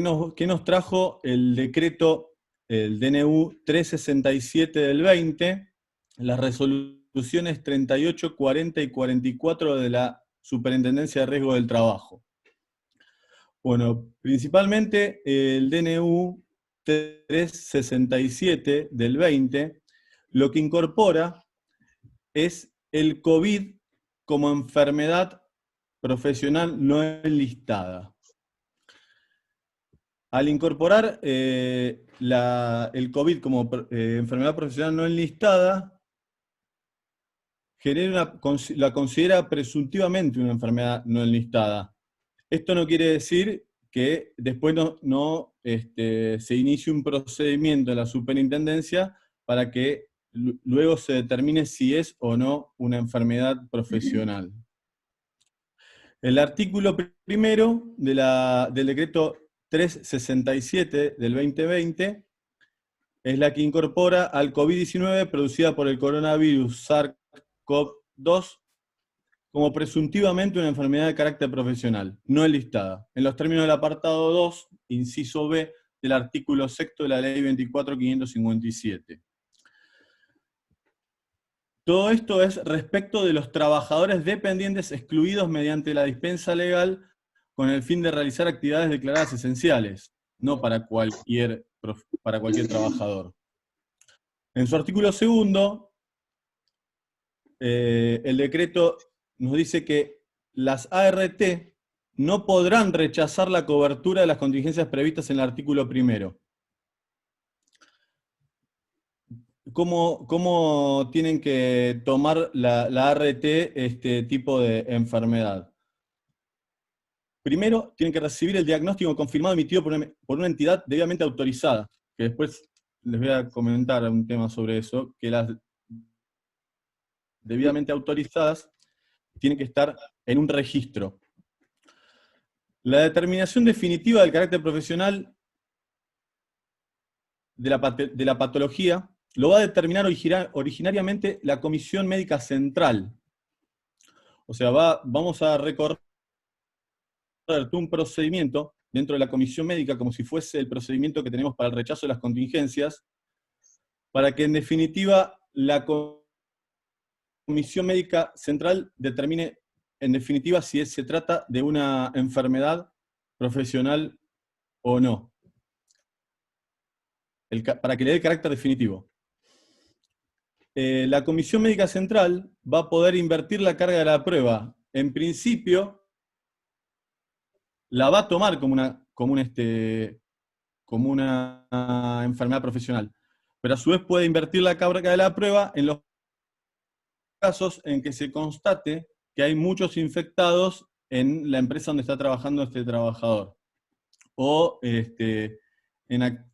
nos trajo el decreto, el DNU 367 del 20, las resoluciones 38, 40 y 44 de la Superintendencia de Riesgo del Trabajo? Bueno, principalmente el DNU 367 del 20, lo que incorpora es el COVID como enfermedad profesional no enlistada. Al incorporar el COVID como enfermedad profesional no enlistada, la considera presuntivamente una enfermedad no enlistada. Esto no quiere decir que después se inicie un procedimiento en la superintendencia para que luego se determine si es o no una enfermedad profesional. El artículo primero del decreto 367 del 2020 es la que incorpora al COVID-19 producida por el coronavirus SARS-CoV-2 como presuntivamente una enfermedad de carácter profesional, no enlistada, en los términos del apartado 2, inciso B, del artículo 6 de la Ley 24.557. Todo esto es respecto de los trabajadores dependientes excluidos mediante la dispensa legal con el fin de realizar actividades declaradas esenciales, no para cualquier trabajador. En su artículo segundo, el decreto nos dice que las ART no podrán rechazar la cobertura de las contingencias previstas en el artículo 1. ¿Cómo tienen que tomar la ART este tipo de enfermedad? Primero, tienen que recibir el diagnóstico confirmado emitido por una entidad debidamente autorizada, que después les voy a comentar un tema sobre eso, que las debidamente autorizadas tienen que estar en un registro. La determinación definitiva del carácter profesional de la patología lo va a determinar originariamente la Comisión Médica Central. O sea, vamos a recorrer un procedimiento dentro de la comisión médica como si fuese el procedimiento que tenemos para el rechazo de las contingencias, para que en definitiva la comisión médica central determine en definitiva si se trata de una enfermedad profesional o no, para que le dé el carácter definitivo. La comisión médica central va a poder invertir la carga de la prueba. En principio, la va a tomar como una enfermedad profesional, pero a su vez puede invertir la carga de la prueba en los casos en que se constate que hay muchos infectados en la empresa donde está trabajando este trabajador, o si en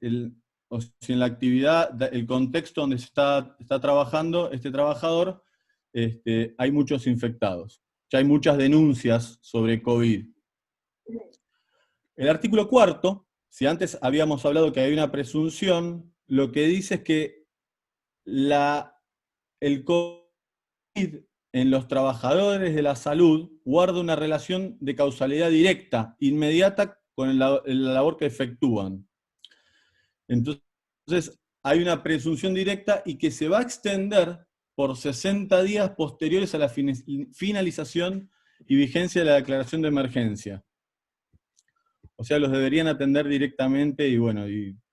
la actividad, el contexto donde está trabajando este trabajador, hay muchos infectados. Ya hay muchas denuncias sobre COVID. El artículo 4, si antes habíamos hablado que hay una presunción, lo que dice es que el COVID en los trabajadores de la salud guarda una relación de causalidad directa, inmediata, con la labor que efectúan. Entonces, hay una presunción directa y que se va a extender por 60 días posteriores a la finalización y vigencia de la declaración de emergencia. O sea, los deberían atender directamente y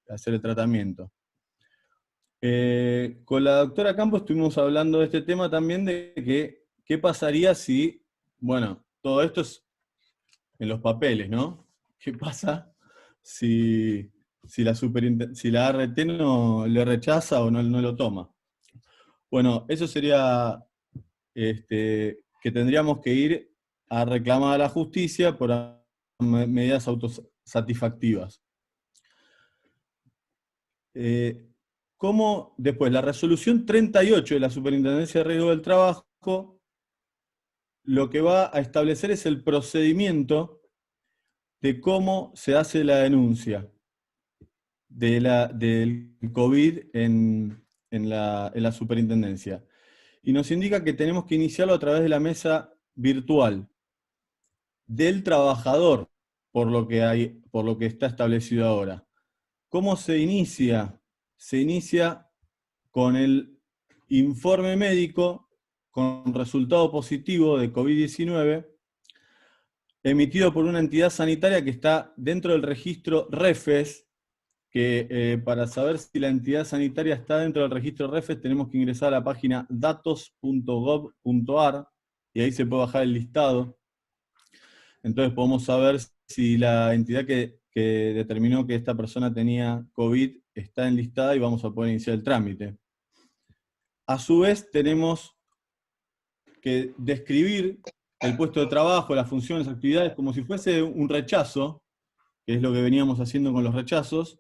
hacer el tratamiento. Con la doctora Campos estuvimos hablando de este tema también, de qué pasaría si, todo esto es en los papeles, ¿no? ¿Qué pasa si la ART no le rechaza o no lo toma? Bueno, eso sería que tendríamos que ir a reclamar a la justicia por medidas autosatisfactivas. Como después, la resolución 38 de la Superintendencia de Riesgo del Trabajo, lo que va a establecer es el procedimiento de cómo se hace la denuncia del COVID en la superintendencia. Y nos indica que tenemos que iniciarlo a través de la mesa virtual del trabajador, por lo que está establecido ahora. ¿Cómo se inicia? Se inicia con el informe médico con resultado positivo de COVID-19 emitido por una entidad sanitaria que está dentro del registro REFES, que para saber si la entidad sanitaria está dentro del registro REFES tenemos que ingresar a la página datos.gov.ar y ahí se puede bajar el listado. Entonces podemos saber si la entidad que determinó que esta persona tenía COVID está enlistada y vamos a poder iniciar el trámite. A su vez tenemos que describir el puesto de trabajo, las funciones, actividades, como si fuese un rechazo, que es lo que veníamos haciendo con los rechazos,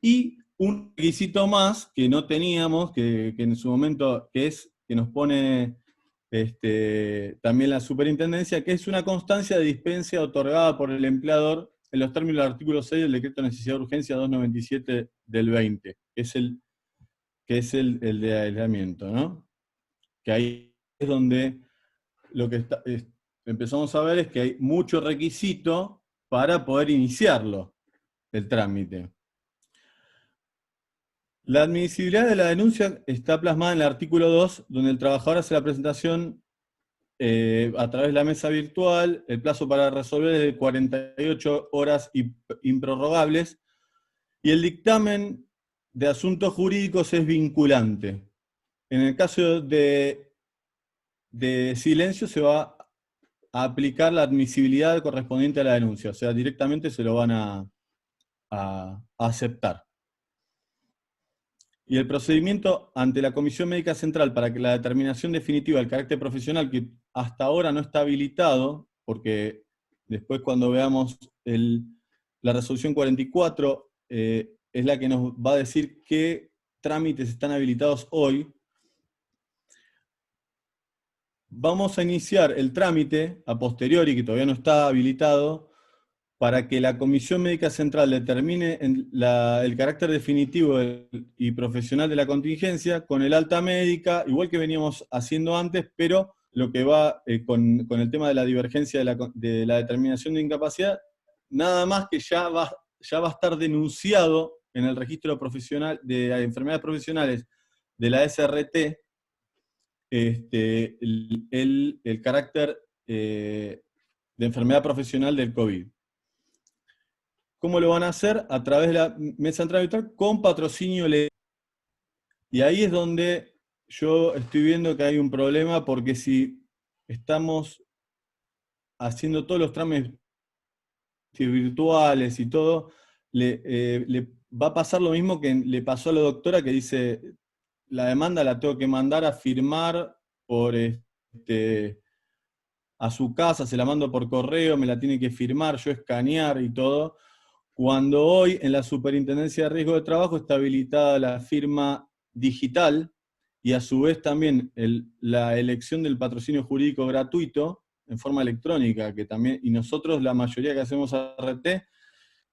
y un requisito más que no teníamos, que en su momento, que nos pone también la superintendencia, que es una constancia de dispensa otorgada por el empleador en los términos del artículo 6 del decreto de necesidad de urgencia 297 del 20, que es el de aislamiento, ¿no? Que ahí es donde lo que empezamos a ver es que hay mucho requisito para poder iniciarlo, el trámite. La admisibilidad de la denuncia está plasmada en el artículo 2, donde el trabajador hace la presentación a través de la mesa virtual, el plazo para resolver es de 48 horas improrrogables, y el dictamen de asuntos jurídicos es vinculante. En el caso de silencio se va a aplicar la admisibilidad correspondiente a la denuncia, o sea, directamente se lo van a aceptar. Y el procedimiento ante la Comisión Médica Central para que la determinación definitiva del carácter profesional, que hasta ahora no está habilitado, porque después cuando veamos la resolución 44, es la que nos va a decir qué trámites están habilitados hoy. Vamos a iniciar el trámite a posteriori, que todavía no está habilitado, para que la Comisión Médica Central determine el carácter definitivo y profesional de la contingencia con el alta médica, igual que veníamos haciendo antes, pero lo que va con el tema de la divergencia de la determinación de incapacidad, nada más que ya va a estar denunciado en el registro profesional de enfermedades profesionales de la SRT, el carácter de enfermedad profesional del COVID. ¿Cómo lo van a hacer? A través de la mesa central virtual con patrocinio legal. Y ahí es donde yo estoy viendo que hay un problema, porque si estamos haciendo todos los trámites virtuales y todo, le va a pasar lo mismo que le pasó a la doctora, que dice, la demanda la tengo que mandar a firmar a su casa, se la mando por correo, me la tiene que firmar, yo escanear y todo, cuando hoy en la Superintendencia de Riesgo de Trabajo está habilitada la firma digital y a su vez también la elección del patrocinio jurídico gratuito en forma electrónica, que también, y nosotros, la mayoría que hacemos RT,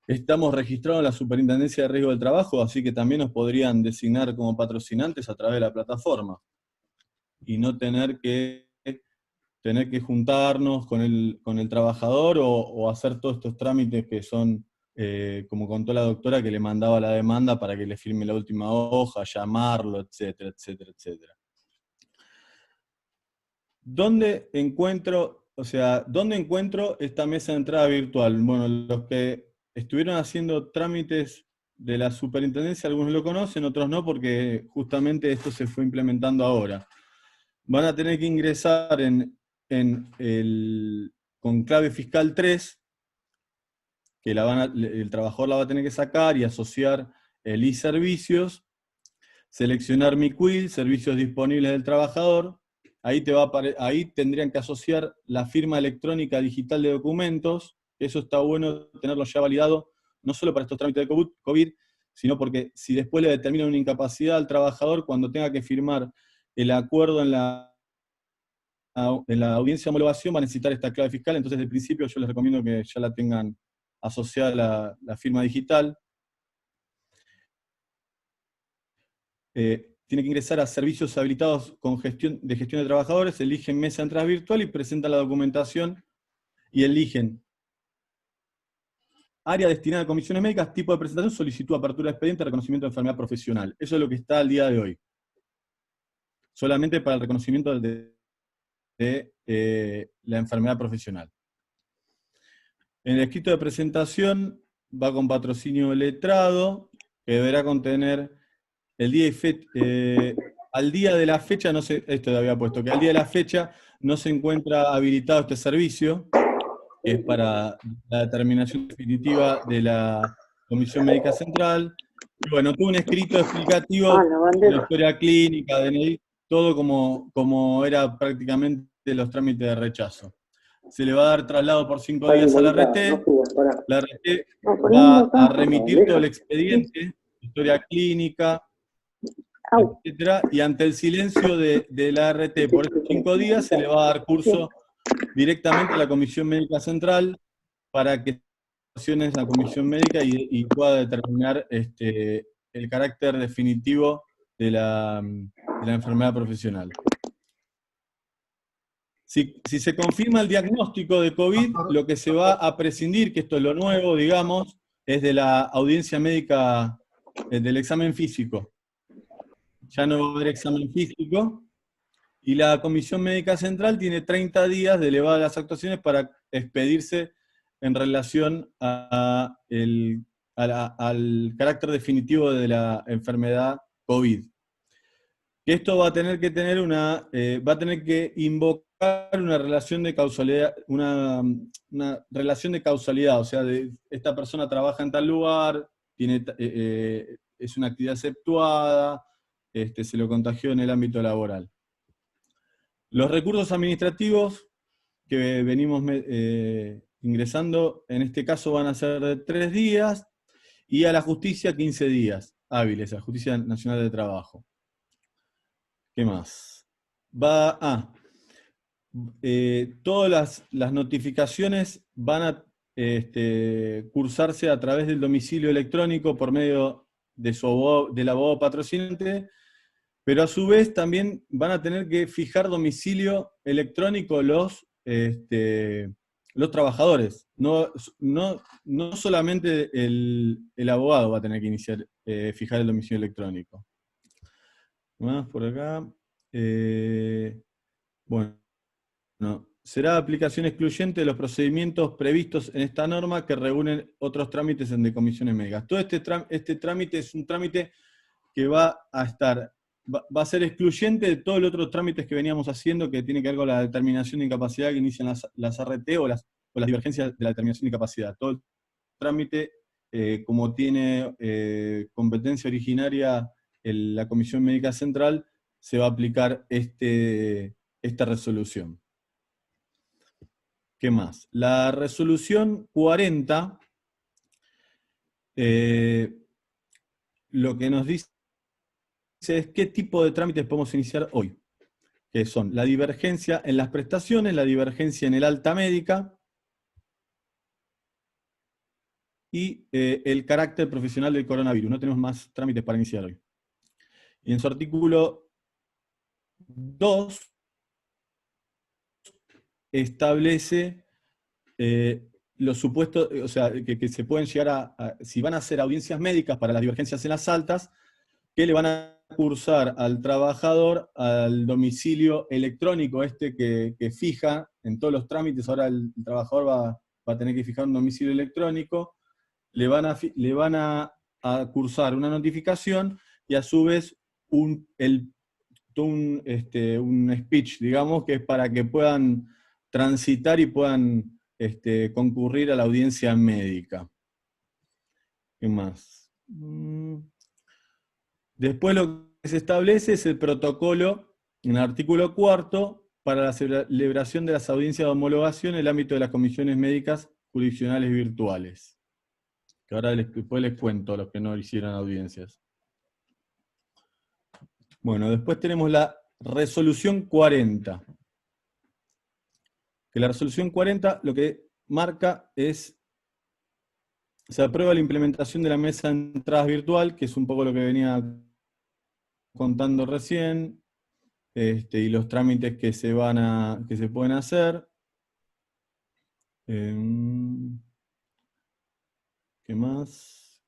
estamos registrados en la Superintendencia de Riesgo del Trabajo, así que también nos podrían designar como patrocinantes a través de la plataforma, y no tener que juntarnos con el trabajador o hacer todos estos trámites que son, como contó la doctora, que le mandaba la demanda para que le firme la última hoja, llamarlo, etcétera, etcétera, etcétera. ¿Dónde encuentro esta mesa de entrada virtual? Bueno, los que estuvieron haciendo trámites de la superintendencia, algunos lo conocen, otros no, porque justamente esto se fue implementando ahora. Van a tener que ingresar con clave fiscal 3, que el trabajador la va a tener que sacar y asociar el e-servicios, seleccionar mi quill, servicios disponibles del trabajador. Ahí tendrían que asociar la firma electrónica digital de documentos. Eso está bueno tenerlo ya validado, no solo para estos trámites de COVID, sino porque si después le determinan una incapacidad al trabajador, cuando tenga que firmar el acuerdo en la audiencia de homologación, va a necesitar esta clave fiscal. Entonces, desde el principio yo les recomiendo que ya la tengan asociada la firma digital. Tiene que ingresar a servicios habilitados de gestión de trabajadores, eligen mesa de entrada virtual y presentan la documentación, y eligen área destinada a comisiones médicas, tipo de presentación, solicitud de apertura de expediente, reconocimiento de enfermedad profesional. Eso es lo que está al día de hoy. Solamente para el reconocimiento de la enfermedad profesional. En el escrito de presentación va con patrocinio letrado, que deberá contener el día y fecha. Al día de la fecha, no sé, esto le había puesto, que al día de la fecha no se encuentra habilitado este servicio, que es para la determinación definitiva de la Comisión Médica Central. Y bueno, tuvo un escrito explicativo de la historia clínica, DNI, todo como era prácticamente los trámites de rechazo. Se le va a dar traslado por 5 días a la RT, la RT va a remitir todo el expediente, historia clínica, etcétera, y ante el silencio de la RT por estos 5 días se le va a dar curso directamente a la Comisión Médica Central para que acciones la Comisión Médica y pueda determinar el carácter definitivo de la enfermedad profesional. Si se confirma el diagnóstico de COVID, lo que se va a prescindir, que esto es lo nuevo, digamos, es de la audiencia médica, del examen físico. Ya no va a haber examen físico, y la Comisión Médica Central tiene 30 días de elevar las actuaciones para expedirse en relación al carácter definitivo de la enfermedad COVID. Esto va a tener que tener va a tener que invocar una relación de causalidad, una relación de causalidad, o sea, esta persona trabaja en tal lugar, es una actividad exceptuada, se lo contagió en el ámbito laboral. Los recursos administrativos que venimos ingresando, en este caso van a ser de 3 días, y a la justicia 15 días hábiles, a la Justicia Nacional de Trabajo. ¿Qué más? Todas las notificaciones van a cursarse a través del domicilio electrónico por medio de del abogado patrocinante, pero a su vez también van a tener que fijar domicilio electrónico los trabajadores. No solamente el abogado va a tener que fijar el domicilio electrónico. Más por acá. Bueno, será aplicación excluyente de los procedimientos previstos en esta norma que regulen otros trámites en decomisiones médicas. Todo este trámite es un trámite que va a ser excluyente de todos los otros trámites que veníamos haciendo, que tiene que ver con la determinación de incapacidad que inician las RT o las divergencias de la determinación de incapacidad. Todo el trámite, como tiene competencia originaria la Comisión Médica Central, se va a aplicar esta resolución. ¿Qué más? La resolución 40, lo que nos dice es qué tipo de trámites podemos iniciar hoy, que son la divergencia en las prestaciones, la divergencia en el alta médica y el carácter profesional del coronavirus. No tenemos más trámites para iniciar hoy. Y en su artículo 2 establece los supuestos, o sea, que se pueden llegar si van a hacer audiencias médicas para las divergencias en las altas, que le van a cursar al trabajador al domicilio electrónico que fija en todos los trámites. Ahora el trabajador va a tener que fijar un domicilio electrónico, le van a cursar una notificación y a su vez un speech, digamos, que es para que puedan transitar y puedan concurrir a la audiencia médica. ¿Qué más? Después lo que se establece es el protocolo, en el artículo 4, para la celebración de las audiencias de homologación en el ámbito de las comisiones médicas jurisdiccionales virtuales. Que ahora después les cuento a los que no hicieron audiencias. Bueno, después tenemos la resolución 40. Que la resolución 40 lo que marca es, se aprueba la implementación de la mesa de entradas virtual, que es un poco lo que venía contando recién, y los trámites que se pueden hacer. ¿Qué más?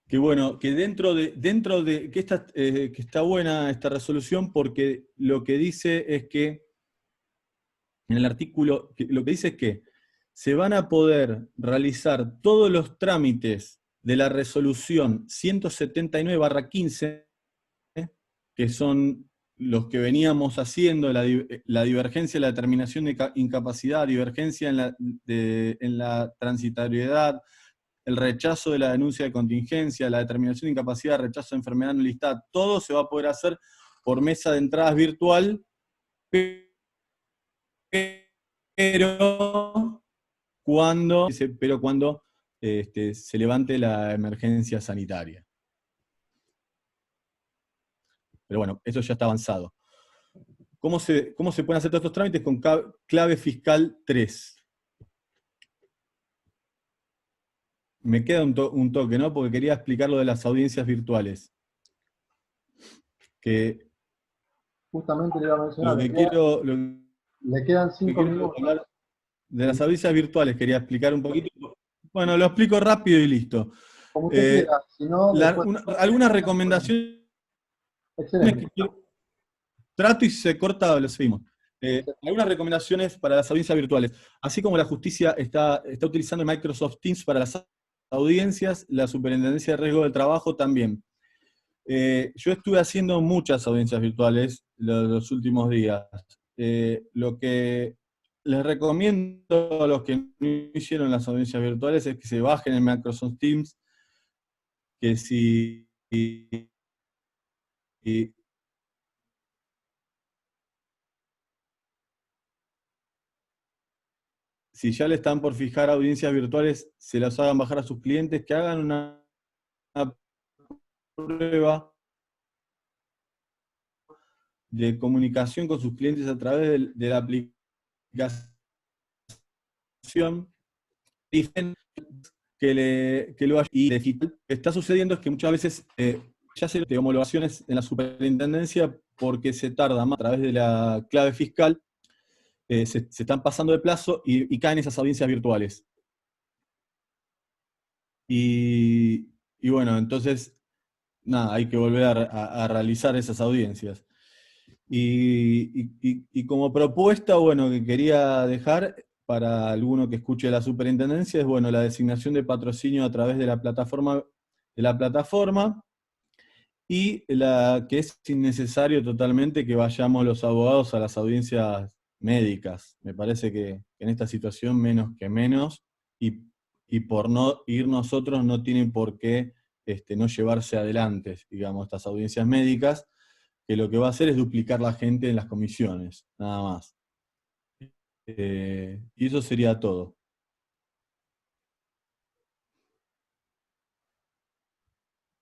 Que bueno, que que está buena esta resolución, porque lo que dice es que, en el artículo, lo que dice es que se van a poder realizar todos los trámites de la resolución 179/15, que son los que veníamos haciendo, la divergencia, la determinación de incapacidad, divergencia en la transitoriedad, el rechazo de la denuncia de contingencia, la determinación de incapacidad, rechazo de enfermedad no listada, todo se va a poder hacer por mesa de entradas virtual, pero cuando se levante la emergencia sanitaria. Pero bueno, eso ya está avanzado. ¿Cómo se pueden hacer todos estos trámites? Con clave fiscal 3. Me queda un toque, ¿no? Porque quería explicar lo de las audiencias virtuales. Que Justamente le iba a mencionar, le quedan 5 minutos. Hablar de las audiencias virtuales, quería explicar un poquito. Bueno, lo explico rápido y listo. Como usted quiera, si no, algunas recomendaciones. Excelente. Trato y si se corta, lo seguimos. Algunas recomendaciones para las audiencias virtuales. Así como la justicia está utilizando Microsoft Teams para las audiencias, la Superintendencia de Riesgo del Trabajo también. Yo estuve haciendo muchas audiencias virtuales los últimos días. lo que les recomiendo a los que no hicieron las audiencias virtuales es que se bajen en Microsoft Teams, que si ya le están por fijar audiencias virtuales, se las hagan bajar a sus clientes, que hagan una prueba de comunicación con sus clientes a través de la aplicación que lo y digital. Lo que está sucediendo es que muchas veces ya se de homologaciones en la superintendencia porque se tarda más a través de la clave fiscal, se están pasando de plazo y caen esas audiencias virtuales. Y bueno, entonces, nada, hay que volver a realizar esas audiencias. Y como propuesta, bueno, que quería dejar para alguno que escuche la superintendencia es, bueno, la designación de patrocinio a través de la plataforma, y la que es innecesario totalmente que vayamos los abogados a las audiencias médicas. Me parece que en esta situación menos que menos, y por no ir nosotros no tienen por qué no llevarse adelante, digamos, estas audiencias médicas, que lo que va a hacer es duplicar la gente en las comisiones, nada más. Y eso sería todo.